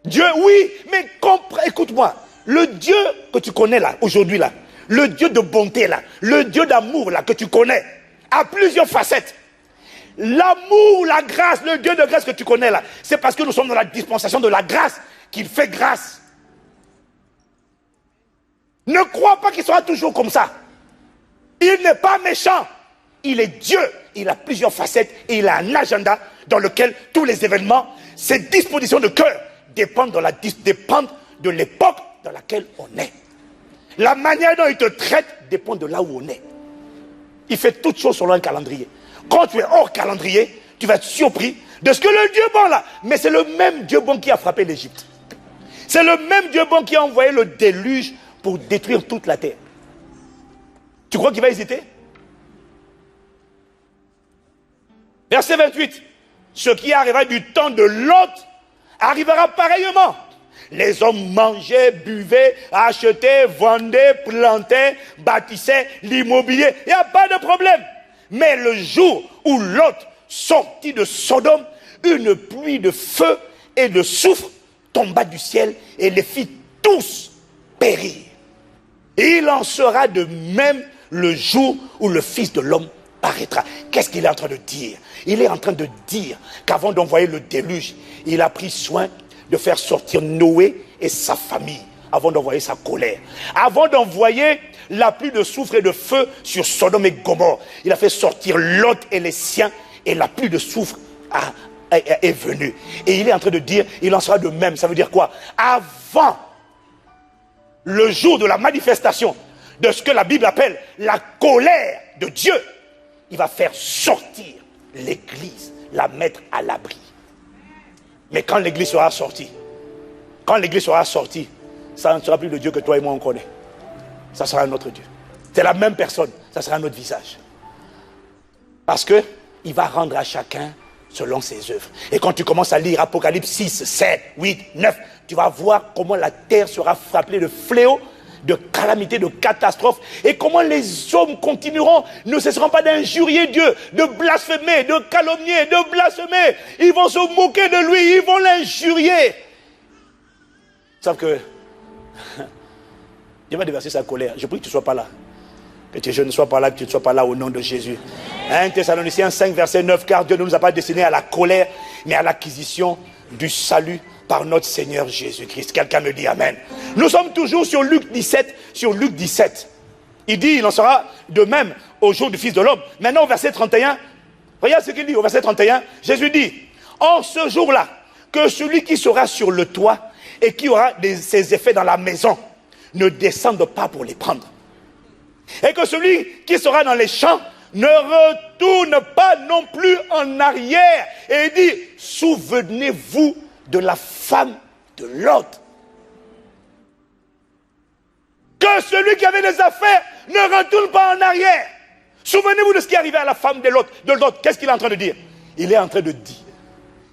Dieu, oui, mais écoute-moi. Le Dieu que tu connais là, aujourd'hui là, le Dieu de bonté là, le Dieu d'amour là que tu connais, a plusieurs facettes. L'amour, la grâce, le Dieu de grâce que tu connais là, c'est parce que nous sommes dans la dispensation de la grâce qu'il fait grâce. Ne crois pas qu'il sera toujours comme ça. Il n'est pas méchant. Il est Dieu. Il a plusieurs facettes et il a un agenda dans lequel tous les événements, ses dispositions de cœur dépendent de l'époque dans laquelle on est. La manière dont il te traite dépend de là où on est. Il fait toutes choses selon un calendrier. Quand tu es hors calendrier, tu vas être surpris de ce que le Dieu bon là, mais c'est le même Dieu bon qui a frappé l'Égypte. C'est le même Dieu bon qui a envoyé le déluge pour détruire toute la terre. Tu crois qu'il va hésiter? Verset 28. Ce qui arrivera du temps de Lot arrivera pareillement. Les hommes mangeaient, buvaient, achetaient, vendaient, plantaient, bâtissaient l'immobilier. Il n'y a pas de problème. Mais le jour où Lot sortit de Sodome, une pluie de feu et de soufre tomba du ciel et les fit tous périr. Et il en sera de même le jour où le Fils de l'homme paraîtra. Qu'est-ce qu'il est en train de dire? Il est en train de dire qu'avant d'envoyer le déluge, il a pris soin de faire sortir Noé et sa famille avant d'envoyer sa colère. Avant d'envoyer la pluie de soufre et de feu sur Sodome et Gomorrhe, il a fait sortir Lot et les siens et la pluie de soufre est venue. Et il est en train de dire, il en sera de même. Ça veut dire quoi? Avant le jour de la manifestation de ce que la Bible appelle la colère de Dieu, il va faire sortir l'église, la mettre à l'abri. Mais quand l'église sera sortie, ça ne sera plus le Dieu que toi et moi on connaît. Ça sera un autre Dieu. C'est la même personne, ça sera un autre visage. Parce que il va rendre à chacun selon ses œuvres. Et quand tu commences à lire Apocalypse 6, 7, 8, 9, tu vas voir comment la terre sera frappée de fléaux, de calamités, de catastrophes, et comment les hommes continueront, ne cesseront pas d'injurier Dieu, de blasphémer, de calomnier, de blasphémer. Ils vont se moquer de lui, ils vont l'injurier. Ils savent que Dieu va déverser sa colère. Je prie que tu ne sois pas là. Que je ne sois pas là, que tu ne sois pas là au nom de Jésus. 1 Thessaloniciens 5, verset 9, car Dieu ne nous a pas destinés à la colère, mais à l'acquisition du salut par notre Seigneur Jésus-Christ. Quelqu'un me dit Amen. Nous sommes toujours sur Luc 17. Il dit, il en sera de même au jour du Fils de l'homme. Maintenant au verset 31, regarde ce qu'il dit au verset 31. Jésus dit, en ce jour-là, que celui qui sera sur le toit et qui aura ses effets dans la maison ne descende pas pour les prendre. Et que celui qui sera dans les champs ne retourne pas non plus en arrière. Et il dit, souvenez-vous de la femme de Lot. Que celui qui avait des affaires ne retourne pas en arrière. Souvenez-vous de ce qui est arrivé à la femme de Lot. Qu'est-ce qu'il est en train de dire? Il est en train de dire,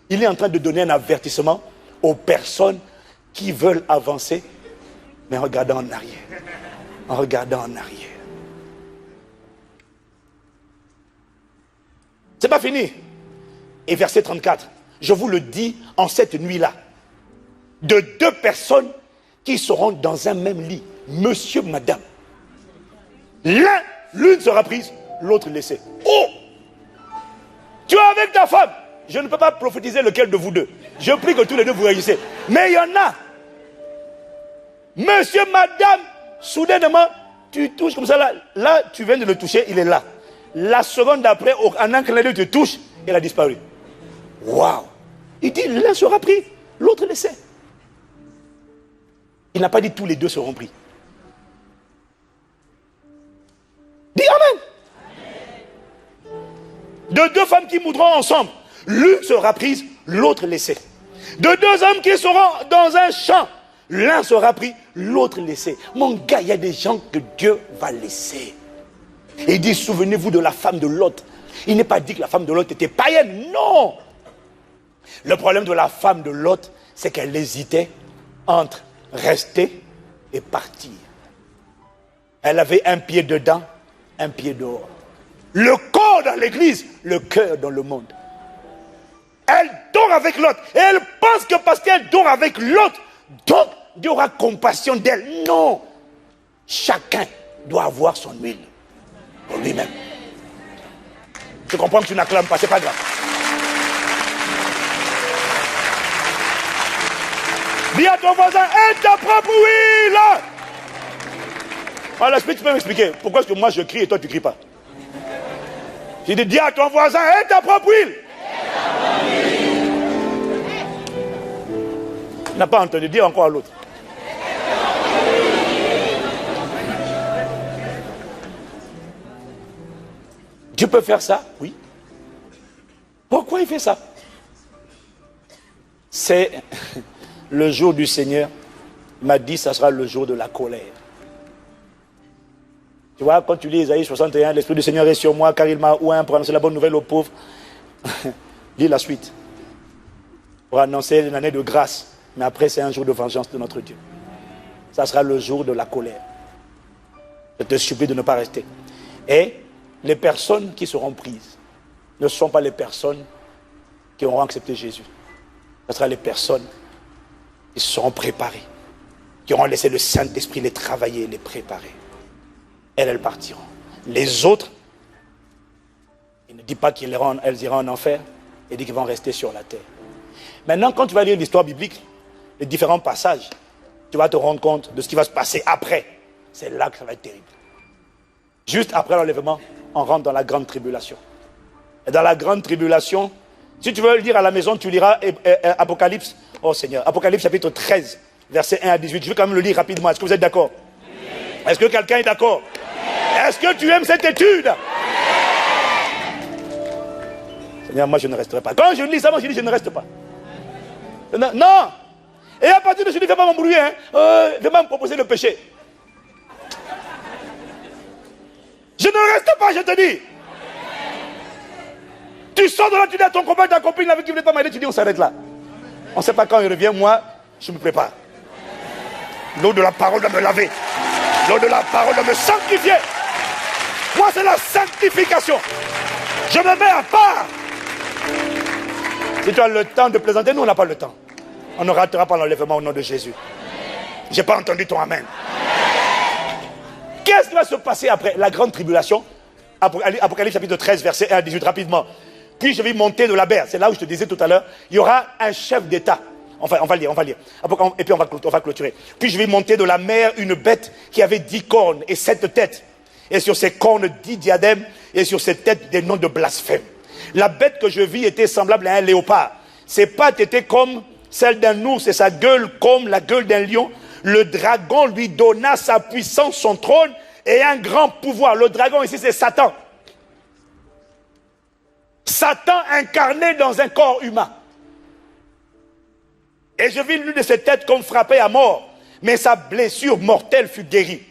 il est en train de donner un avertissement aux personnes qui veulent avancer, mais en regardant en arrière. En regardant en arrière. C'est pas fini. Et verset 34, je vous le dis en cette nuit-là, de deux personnes qui seront dans un même lit, monsieur, madame. L'une sera prise, l'autre laissée. Oh! Tu es avec ta femme. Je ne peux pas prophétiser lequel de vous deux. Je prie que tous les deux vous réussissez. Mais il y en a. Monsieur, madame, soudainement, tu touches comme ça. Là, tu viens de le toucher, il est là. La seconde d'après, en un clin d'œil, tu touches, il a disparu. Waouh! Il dit, l'un sera pris, l'autre laissé. Il n'a pas dit tous les deux seront pris. Dis Amen. De deux femmes qui moudront ensemble, l'une sera prise, l'autre laissée. De deux hommes qui seront dans un champ, l'un sera pris, l'autre laissé. Mon gars, il y a des gens que Dieu va laisser. Et il dit, souvenez-vous de la femme de Lot. Il n'est pas dit que la femme de Lot était païenne, non. Le problème de la femme de Lot, c'est qu'elle hésitait entre rester et partir. Elle avait un pied dedans, un pied dehors. Le corps dans l'église, le cœur dans le monde. Elle dort avec l'autre. Et elle pense que parce qu'elle dort avec l'autre, donc Dieu aura compassion d'elle. Non. Chacun doit avoir son huile pour lui-même. Je comprends que tu n'acclames pas, c'est pas grave. Dis à ton voisin, aie ta propre huile. Alors, tu peux m'expliquer pourquoi est-ce que moi je crie et toi tu ne cries pas? J'ai dit, dis à ton voisin, aie ta propre huile. Il n'a pas entendu, dis encore à l'autre. Dieu peut faire ça? Oui. Pourquoi il fait ça? C'est le jour du Seigneur. Il m'a dit, ça sera le jour de la colère. Tu vois, quand tu lis Isaïe 61, l'Esprit du Seigneur est sur moi, car il m'a oint pour annoncer la bonne nouvelle aux pauvres. Lis la suite. Pour annoncer une année de grâce. Mais après, c'est un jour de vengeance de notre Dieu. Ça sera le jour de la colère. Je te supplie de ne pas rester. Et les personnes qui seront prises ne sont pas les personnes qui auront accepté Jésus. Ce sera les personnes qui se seront préparées, qui auront laissé le Saint-Esprit les travailler, les préparer. Elles partiront. Les autres, il ne dit pas qu'elles iront en enfer, il dit qu'ils vont rester sur la terre. Maintenant, quand tu vas lire l'histoire biblique, les différents passages, tu vas te rendre compte de ce qui va se passer après. C'est là que ça va être terrible. Juste après l'enlèvement, on rentre dans la grande tribulation. Et dans la grande tribulation, si tu veux le lire à la maison, tu liras Apocalypse. Oh Seigneur, Apocalypse chapitre 13, versets 1 à 18. Je vais quand même le lire rapidement. Est-ce que vous êtes d'accord? Est-ce que quelqu'un est d'accord? Est-ce que tu aimes cette étude? Seigneur, moi je ne resterai pas. Quand je lis ça, moi je dis je ne reste pas. Non. Et à partir de ce moment, fais pas m'embrouiller. Hein. Fais pas me proposer le péché. Je ne reste pas, je te dis. Tu sors de là, tu dis à ton copain, ta copine avec qui vous ne voulez pas m'aider, tu dis on s'arrête là. On ne sait pas quand il revient, moi, je me prépare. L'eau de la parole doit me laver. L'eau de la parole doit me sanctifier. Moi, c'est la sanctification. Je me mets à part. Si tu as le temps de plaisanter, nous, on n'a pas le temps. On ne ratera pas l'enlèvement au nom de Jésus. Je n'ai pas entendu ton amen. Qu'est-ce qui va se passer après la grande tribulation? Apocalypse chapitre 13, verset 1 à 18, rapidement. Puis je vais monter de la mer. C'est là où je te disais tout à l'heure, il y aura un chef d'État. Enfin, on va lire. Et puis on va clôturer. Puis je vais monter de la mer une bête qui avait 10 cornes et 7 têtes. Et sur ses cornes 10 diadèmes et sur ses têtes des noms de blasphème. La bête que je vis était semblable à un léopard. Ses pattes étaient comme celle d'un ours et sa gueule comme la gueule d'un lion. Le dragon lui donna sa puissance, son trône et un grand pouvoir. Le dragon ici c'est Satan. Satan incarné dans un corps humain. Et je vis l'une de ses têtes comme frappée à mort, mais sa blessure mortelle fut guérie.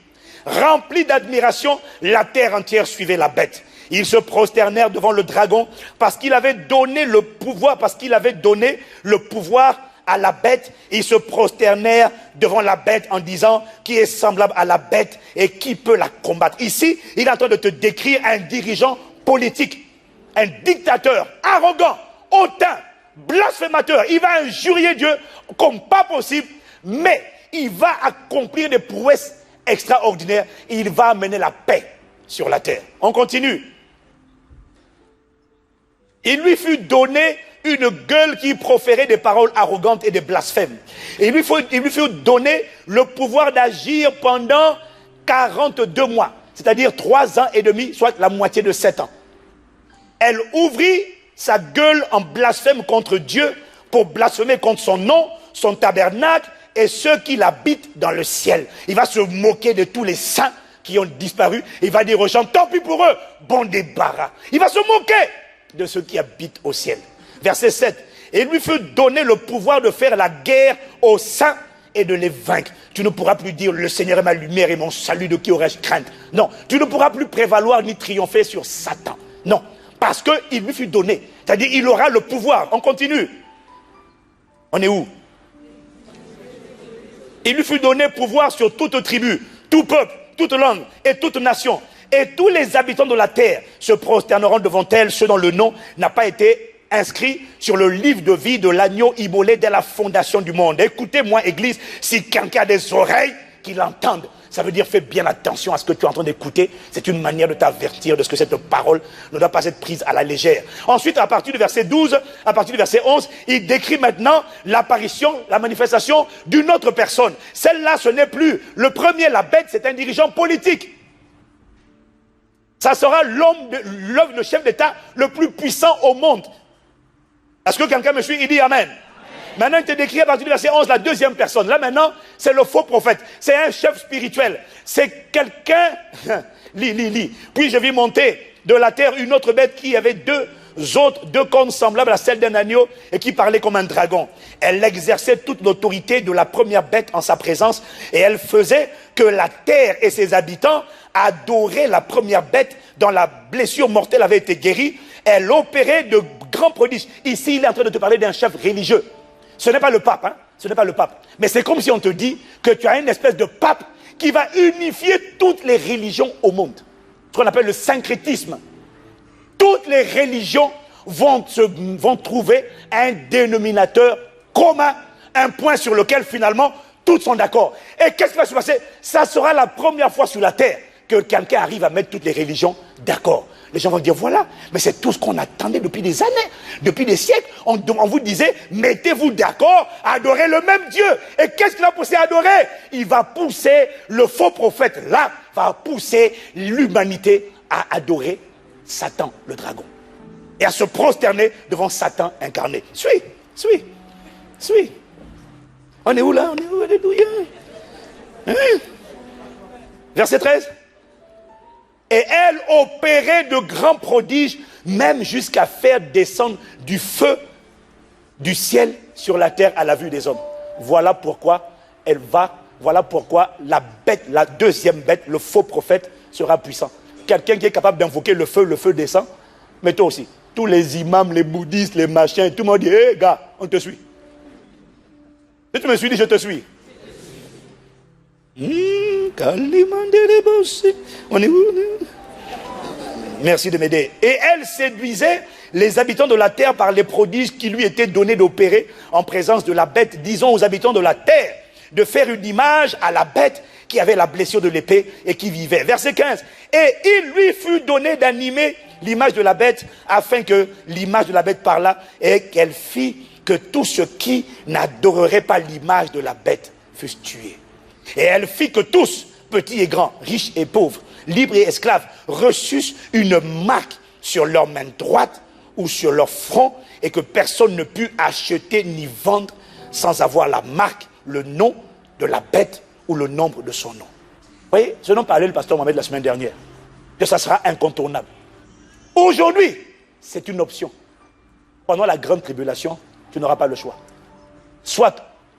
Rempli d'admiration, la terre entière suivait la bête. Ils se prosternèrent devant le dragon parce qu'il avait donné le pouvoir, à la bête, ils se prosternèrent devant la bête en disant, qui est semblable à la bête et qui peut la combattre. Ici, il est en train de te décrire un dirigeant politique, un dictateur, arrogant, hautain, blasphémateur. Il va injurier Dieu comme pas possible, mais il va accomplir des prouesses extraordinaires. Il va amener la paix sur la terre. On continue. Il lui fut donné une gueule qui proférait des paroles arrogantes et des blasphèmes. Et il lui fut donné le pouvoir d'agir pendant 42 mois, c'est-à-dire 3 ans et demi, soit la moitié de 7 ans. Elle ouvrit sa gueule en blasphème contre Dieu pour blasphémer contre son nom, son tabernacle et ceux qui l'habitent dans le ciel. Il va se moquer de tous les saints qui ont disparu. Il va dire aux gens, tant pis pour eux, bon débarras. Il va se moquer de ceux qui habitent au ciel. Verset 7. Et il lui fut donné le pouvoir de faire la guerre aux saints et de les vaincre. Tu ne pourras plus dire, le Seigneur est ma lumière et mon salut, de qui aurais-je crainte? Non, tu ne pourras plus prévaloir ni triompher sur Satan. Non, parce qu'il lui fut donné. C'est-à-dire, il aura le pouvoir. On continue. On est où? Il lui fut donné pouvoir sur toute tribu, tout peuple, toute langue et toute nation. Et tous les habitants de la terre se prosterneront devant elle, ceux dont le nom n'a pas été inscrit sur le livre de vie de l'agneau immolé dès la fondation du monde. Écoutez-moi, Église, si quelqu'un a des oreilles, qu'il entende. Ça veut dire, fais bien attention à ce que tu es en train d'écouter. C'est une manière de t'avertir de ce que cette parole ne doit pas être prise à la légère. Ensuite, à partir du verset 12, à partir du verset 11, il décrit maintenant l'apparition, la manifestation d'une autre personne. Celle-là, ce n'est plus le premier, la bête, c'est un dirigeant politique. Ça sera le chef d'État le plus puissant au monde. Est-ce que quelqu'un me suit? Il dit Amen. Maintenant, il te décrit à partir du verset 11 la deuxième personne. Là, maintenant, c'est le faux prophète. C'est un chef spirituel. C'est quelqu'un... lis. Puis je vis monter de la terre une autre bête qui avait deux cornes semblables à celles d'un agneau et qui parlait comme un dragon. Elle exerçait toute l'autorité de la première bête en sa présence et elle faisait que la terre et ses habitants adoraient la première bête dont la blessure mortelle avait été guérie. Elle opérait de grands prodiges. Ici, il est en train de te parler d'un chef religieux. Ce n'est pas le pape, hein? Ce n'est pas le pape. Mais c'est comme si on te dit que tu as une espèce de pape qui va unifier toutes les religions au monde. Ce qu'on appelle le syncrétisme. Toutes les religions vont trouver un dénominateur commun, un point sur lequel finalement toutes sont d'accord. Et qu'est-ce qui va se passer? Ça sera la première fois sur la terre que quelqu'un arrive à mettre toutes les religions d'accord. Les gens vont dire, voilà, mais c'est tout ce qu'on attendait depuis des années, depuis des siècles. On vous disait, mettez-vous d'accord, adorez le même Dieu. Et qu'est-ce qu'il va pousser à adorer? Il va pousser, le faux prophète là, va pousser l'humanité à adorer Satan, le dragon. Et à se prosterner devant Satan incarné. Suis. On est où là? On est où? Alléluia. Hein? Verset 13. Et elle opérait de grands prodiges, même jusqu'à faire descendre du feu du ciel sur la terre à la vue des hommes. Voilà pourquoi la bête, la deuxième bête, le faux prophète, sera puissant. Quelqu'un qui est capable d'invoquer le feu descend. Mais toi aussi, tous les imams, les bouddhistes, les machins, tout le monde dit, hé gars, on te suit. Si tu me suis dit, je te suis. On est où? Merci de m'aider. Et elle séduisait les habitants de la terre par les prodiges qui lui étaient donnés d'opérer en présence de la bête. Disons aux habitants de la terre de faire une image à la bête qui avait la blessure de l'épée et qui vivait. Verset 15. Et il lui fut donné d'animer l'image de la bête afin que l'image de la bête parlât et qu'elle fit que tous ceux qui n'adoreraient pas l'image de la bête fussent tués. Et elle fit que tous, petits et grands, riches et pauvres, libres et esclaves, reçussent une marque sur leur main droite ou sur leur front et que personne ne put acheter ni vendre sans avoir la marque, le nom de la bête ou le nombre de son nom. Vous voyez, ce dont parlait le pasteur Mohamed la semaine dernière, que ça sera incontournable. Aujourd'hui, c'est une option. Pendant la grande tribulation, tu n'auras pas le choix. Soit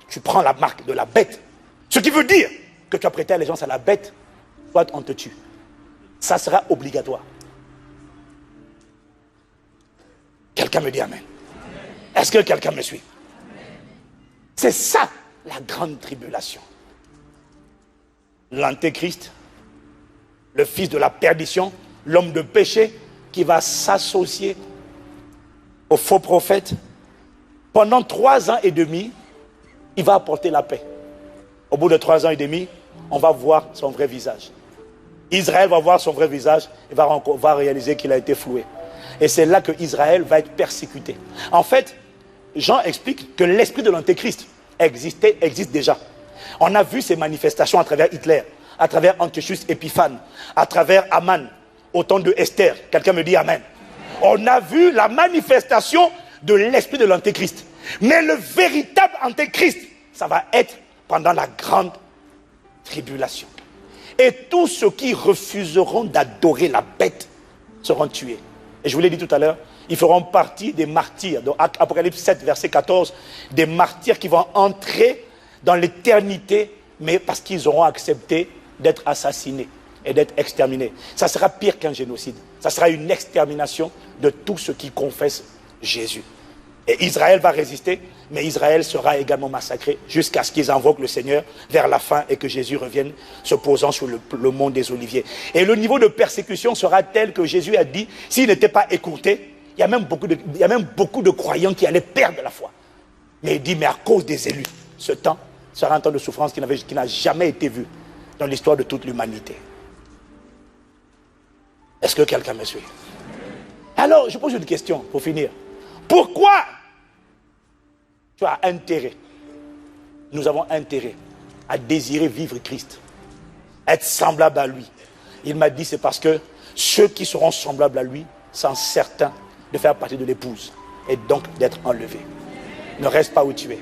tu prends la marque de la bête, ce qui veut dire que tu as prêté allégeance à la bête, soit on te tue. Ça sera obligatoire. Quelqu'un me dit Amen. Est-ce que quelqu'un me suit? C'est ça, la grande tribulation. L'antéchrist, le fils de la perdition, l'homme de péché, qui va s'associer aux faux prophètes. Pendant 3 ans et demi, il va apporter la paix. Au bout de 3 ans et demi, on va voir son vrai visage. Israël va voir son vrai visage et va réaliser qu'il a été floué. Et c'est là que Israël va être persécuté. En fait, Jean explique que l'esprit de l'antéchrist existe déjà. On a vu ces manifestations à travers Hitler, à travers Antiochus Épiphane, à travers Aman, au temps de Esther. Quelqu'un me dit Amen. On a vu la manifestation de l'esprit de l'antéchrist. Mais le véritable antéchrist, ça va être pendant la grande tribulation. Et tous ceux qui refuseront d'adorer la bête seront tués. Et je vous l'ai dit tout à l'heure, ils feront partie des martyrs. Dans Apocalypse 7, verset 14, des martyrs qui vont entrer dans l'éternité, mais parce qu'ils auront accepté d'être assassinés et d'être exterminés. Ça sera pire qu'un génocide. Ça sera une extermination de tous ceux qui confessent Jésus. Et Israël va résister, mais Israël sera également massacré jusqu'à ce qu'ils invoquent le Seigneur vers la fin et que Jésus revienne se posant sur le mont des Oliviers. Et le niveau de persécution sera tel que Jésus a dit, s'il n'était pas écourté, il y a même beaucoup de croyants qui allaient perdre la foi. Mais il dit, mais à cause des élus, ce temps sera un temps de souffrance qui n'a jamais été vu dans l'histoire de toute l'humanité. Est-ce que quelqu'un me suit? Alors, je pose une question pour finir. Pourquoi tu as intérêt, nous avons intérêt à désirer vivre Christ, être semblable à lui? Il m'a dit, c'est parce que ceux qui seront semblables à lui sont certains de faire partie de l'épouse et donc d'être enlevés. Ne reste pas où tu es.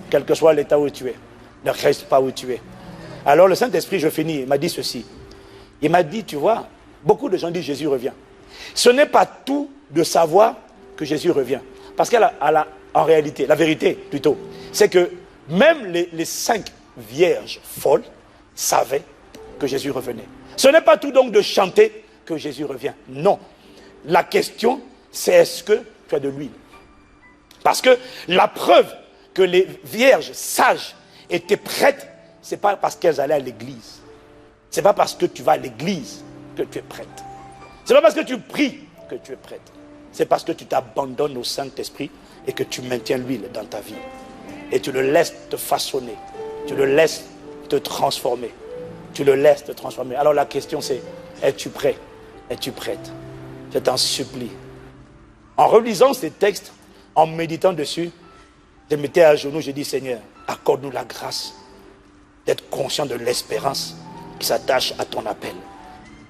Quel que soit l'état où tu es, ne reste pas où tu es. Alors le Saint-Esprit, je finis, il m'a dit ceci. Il m'a dit, tu vois, beaucoup de gens disent Jésus revient. Ce n'est pas tout de savoir que Jésus revient. Parce qu'en réalité, la vérité plutôt, c'est que même les 5 vierges folles savaient que Jésus revenait. Ce n'est pas tout donc de chanter que Jésus revient. Non. La question, c'est est-ce que tu as de l'huile? Parce que la preuve que les vierges sages étaient prêtes, ce n'est pas parce qu'elles allaient à l'église. Ce n'est pas parce que tu vas à l'église que tu es prête. Ce n'est pas parce que tu pries que tu es prête. C'est parce que tu t'abandonnes au Saint-Esprit et que tu maintiens l'huile dans ta vie. Et tu le laisses te façonner. Tu le laisses te transformer. Tu le laisses te transformer. Alors la question c'est, es-tu prêt? Es-tu prête? Je t'en supplie. En relisant ces textes, en méditant dessus, je m'étais à genoux, j'ai dit Seigneur, accorde-nous la grâce d'être conscient de l'espérance qui s'attache à ton appel.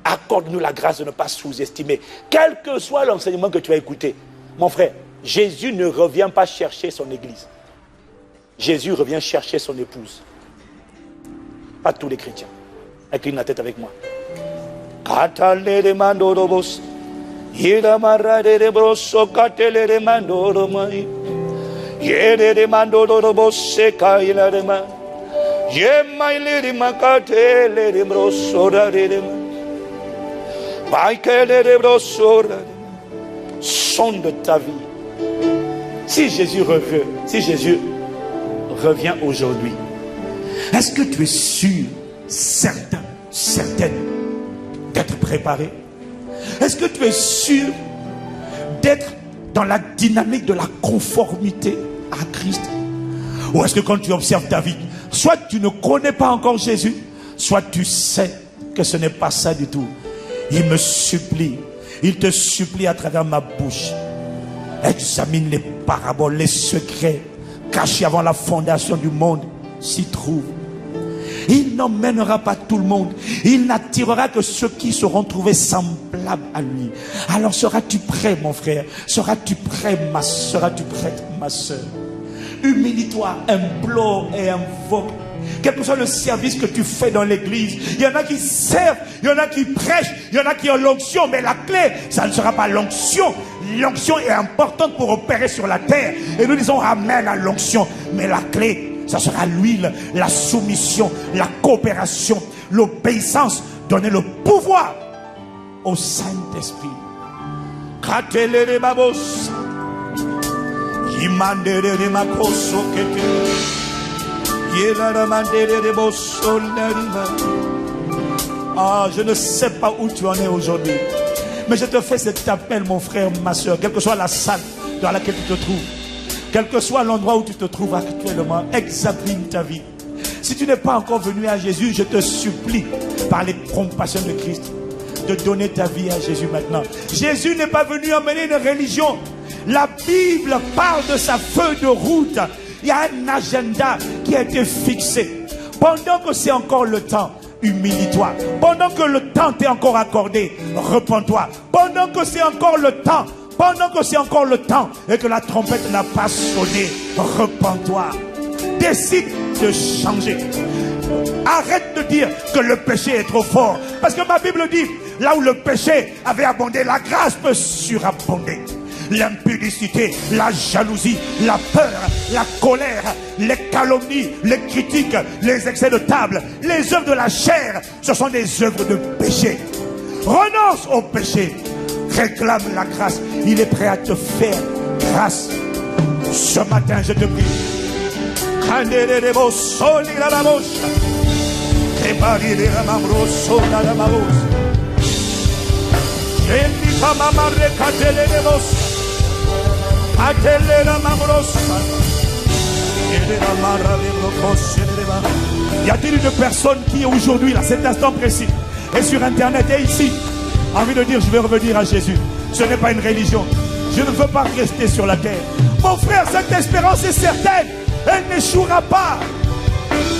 Accorde-nous la grâce de ne pas sous-estimer, quel que soit l'enseignement que tu as écouté. Mon frère, Jésus ne revient pas chercher son église. Jésus revient chercher son épouse. Pas tous les chrétiens. Incline la tête avec moi. Sonde ta vie. Si Jésus revient aujourd'hui, est-ce que tu es sûr, certain, certaine d'être préparé? Est-ce que tu es sûr d'être dans la dynamique de la conformité à Christ? Ou est-ce que quand tu observes ta vie, soit tu ne connais pas encore Jésus, soit tu sais que ce n'est pas ça du tout. Il me supplie, il te supplie à travers ma bouche. Examine les paraboles, les secrets cachés avant la fondation du monde s'y trouvent. Il n'emmènera pas tout le monde. Il n'attirera que ceux qui seront trouvés semblables à lui. Alors seras-tu prêt, mon frère? Seras-tu prêt, seras-tu prête, ma soeur? Humilie-toi, implore et invoque. Quel que soit le service que tu fais dans l'église, il y en a qui servent, il y en a qui prêchent, il y en a qui ont l'onction, mais la clé, ça ne sera pas l'onction. L'onction est importante pour opérer sur la terre. Et nous disons amen à l'onction. Mais la clé, ça sera l'huile, la soumission, la coopération, l'obéissance. Donner le pouvoir au Saint-Esprit. Ah, je ne sais pas où tu en es aujourd'hui. Mais je te fais cet appel, mon frère, ma soeur, quelle que soit la salle dans laquelle tu te trouves, quel que soit l'endroit où tu te trouves actuellement, examine ta vie. Si tu n'es pas encore venu à Jésus, je te supplie, par les compassions de Christ, de donner ta vie à Jésus maintenant. Jésus n'est pas venu emmener une religion. La Bible parle de sa feuille de route. Il y a un agenda qui a été fixé. Pendant que c'est encore le temps, humilie-toi. Pendant que le temps t'est encore accordé, repens-toi. Pendant que c'est encore le temps, et que la trompette n'a pas sonné, repens-toi. Décide de changer. Arrête de dire que le péché est trop fort. Parce que ma Bible dit, là où le péché avait abondé, la grâce peut surabonder. L'impudicité, la jalousie, la peur, la colère, les calomnies, les critiques, les excès de table, les œuvres de la chair, ce sont des œuvres de péché. Renonce au péché. Réclame la grâce. Il est prêt à te faire grâce. Ce matin, je te prie. Y a-t-il une personne qui aujourd'hui, à cet instant précis, est sur internet et ici, a envie de dire je vais revenir à Jésus? Ce n'est pas une religion. Je ne veux pas rester sur la terre. Mon frère, cette espérance est certaine. Elle n'échouera pas.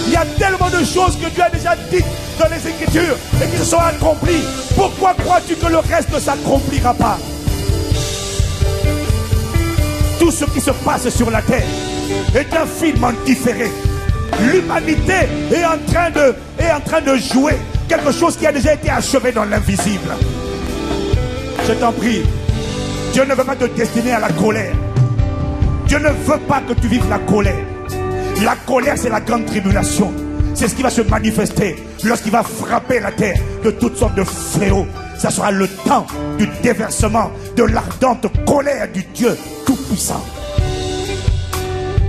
Il y a tellement de choses que Dieu a déjà dites dans les Écritures et qui se sont accomplies. Pourquoi crois-tu que le reste ne s'accomplira pas? Tout ce qui se passe sur la terre est un film en différé. L'humanité est en train de jouer quelque chose qui a déjà été achevé dans l'invisible. Je t'en prie, Dieu ne veut pas te destiner à la colère. Dieu ne veut pas que tu vives la colère. La colère, c'est la grande tribulation. C'est ce qui va se manifester lorsqu'il va frapper la terre de toutes sortes de fléaux. Ça sera le temps du déversement de l'ardente colère du Dieu Tout-Puissant.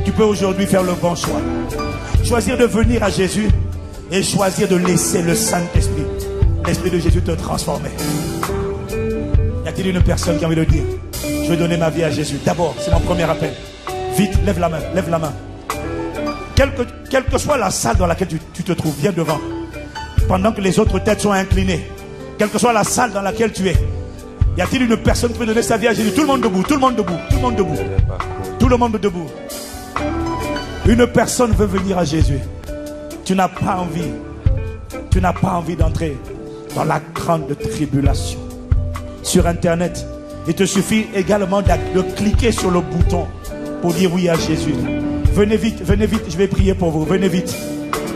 Tu peux aujourd'hui faire le bon choix. Choisir de venir à Jésus et choisir de laisser le Saint-Esprit, l'Esprit de Jésus te transformer. Y a-t-il une personne qui a envie de dire je vais donner ma vie à Jésus? D'abord, c'est mon premier appel. Vite, lève la main, lève la main. Quelle que soit la salle dans laquelle tu te trouves, viens devant. Pendant que les autres têtes sont inclinées, quelle que soit la salle dans laquelle tu es, y a-t-il une personne qui peut donner sa vie à Jésus? Tout le monde debout, tout le monde debout, tout le monde debout. Tout le monde debout. Une personne veut venir à Jésus. Tu n'as pas envie d'entrer dans la grande tribulation. Sur internet, il te suffit également de cliquer sur le bouton pour dire oui à Jésus. Venez vite, je vais prier pour vous. Venez vite,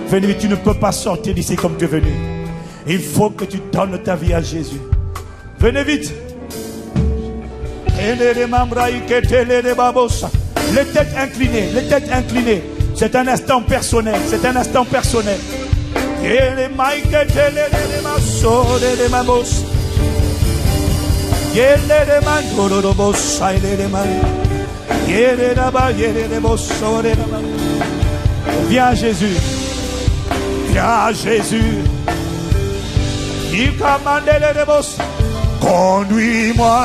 tu ne peux pas sortir d'ici comme tu es venu. Il faut que tu donnes ta vie à Jésus. Venez vite. Les têtes inclinées. C'est un instant personnel. Viens à Jésus. Conduis-moi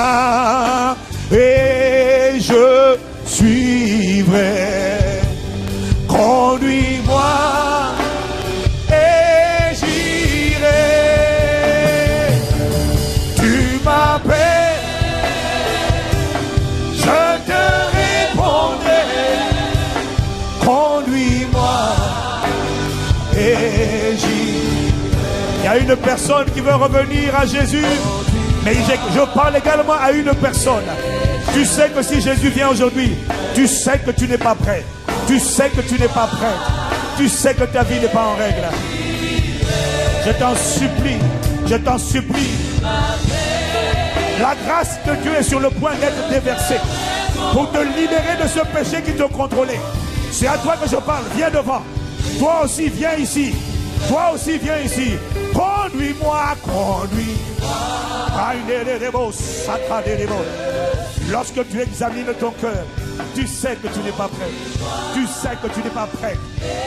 et je suivrai. Conduis-moi et j'irai. Tu m'appelles, je te répondrai. Conduis-moi et j'irai. Il y a une personne qui veut revenir à Jésus, mais je parle également à une personne. Tu sais que si Jésus vient aujourd'hui, tu sais que tu n'es pas prêt. Tu sais que tu n'es pas prêt. Tu sais que ta vie n'est pas en règle. Je t'en supplie. La grâce de Dieu est sur le point d'être déversée pour te libérer de ce péché qui te contrôlait. C'est à toi que je parle. Viens devant. Toi aussi, viens ici. Conduis-moi. Lorsque tu examines ton cœur, Tu sais que tu n'es pas prêt. Tu sais que tu n'es pas prêt.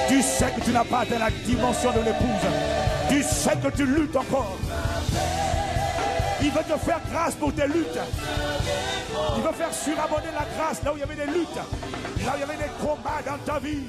Tu sais que tu n'as pas atteint la dimension de l'épouse. Tu sais que tu luttes encore. Il veut te faire grâce pour tes luttes. Il veut faire surabonder la grâce là où il y avait des luttes. Là où il y avait des combats dans ta vie.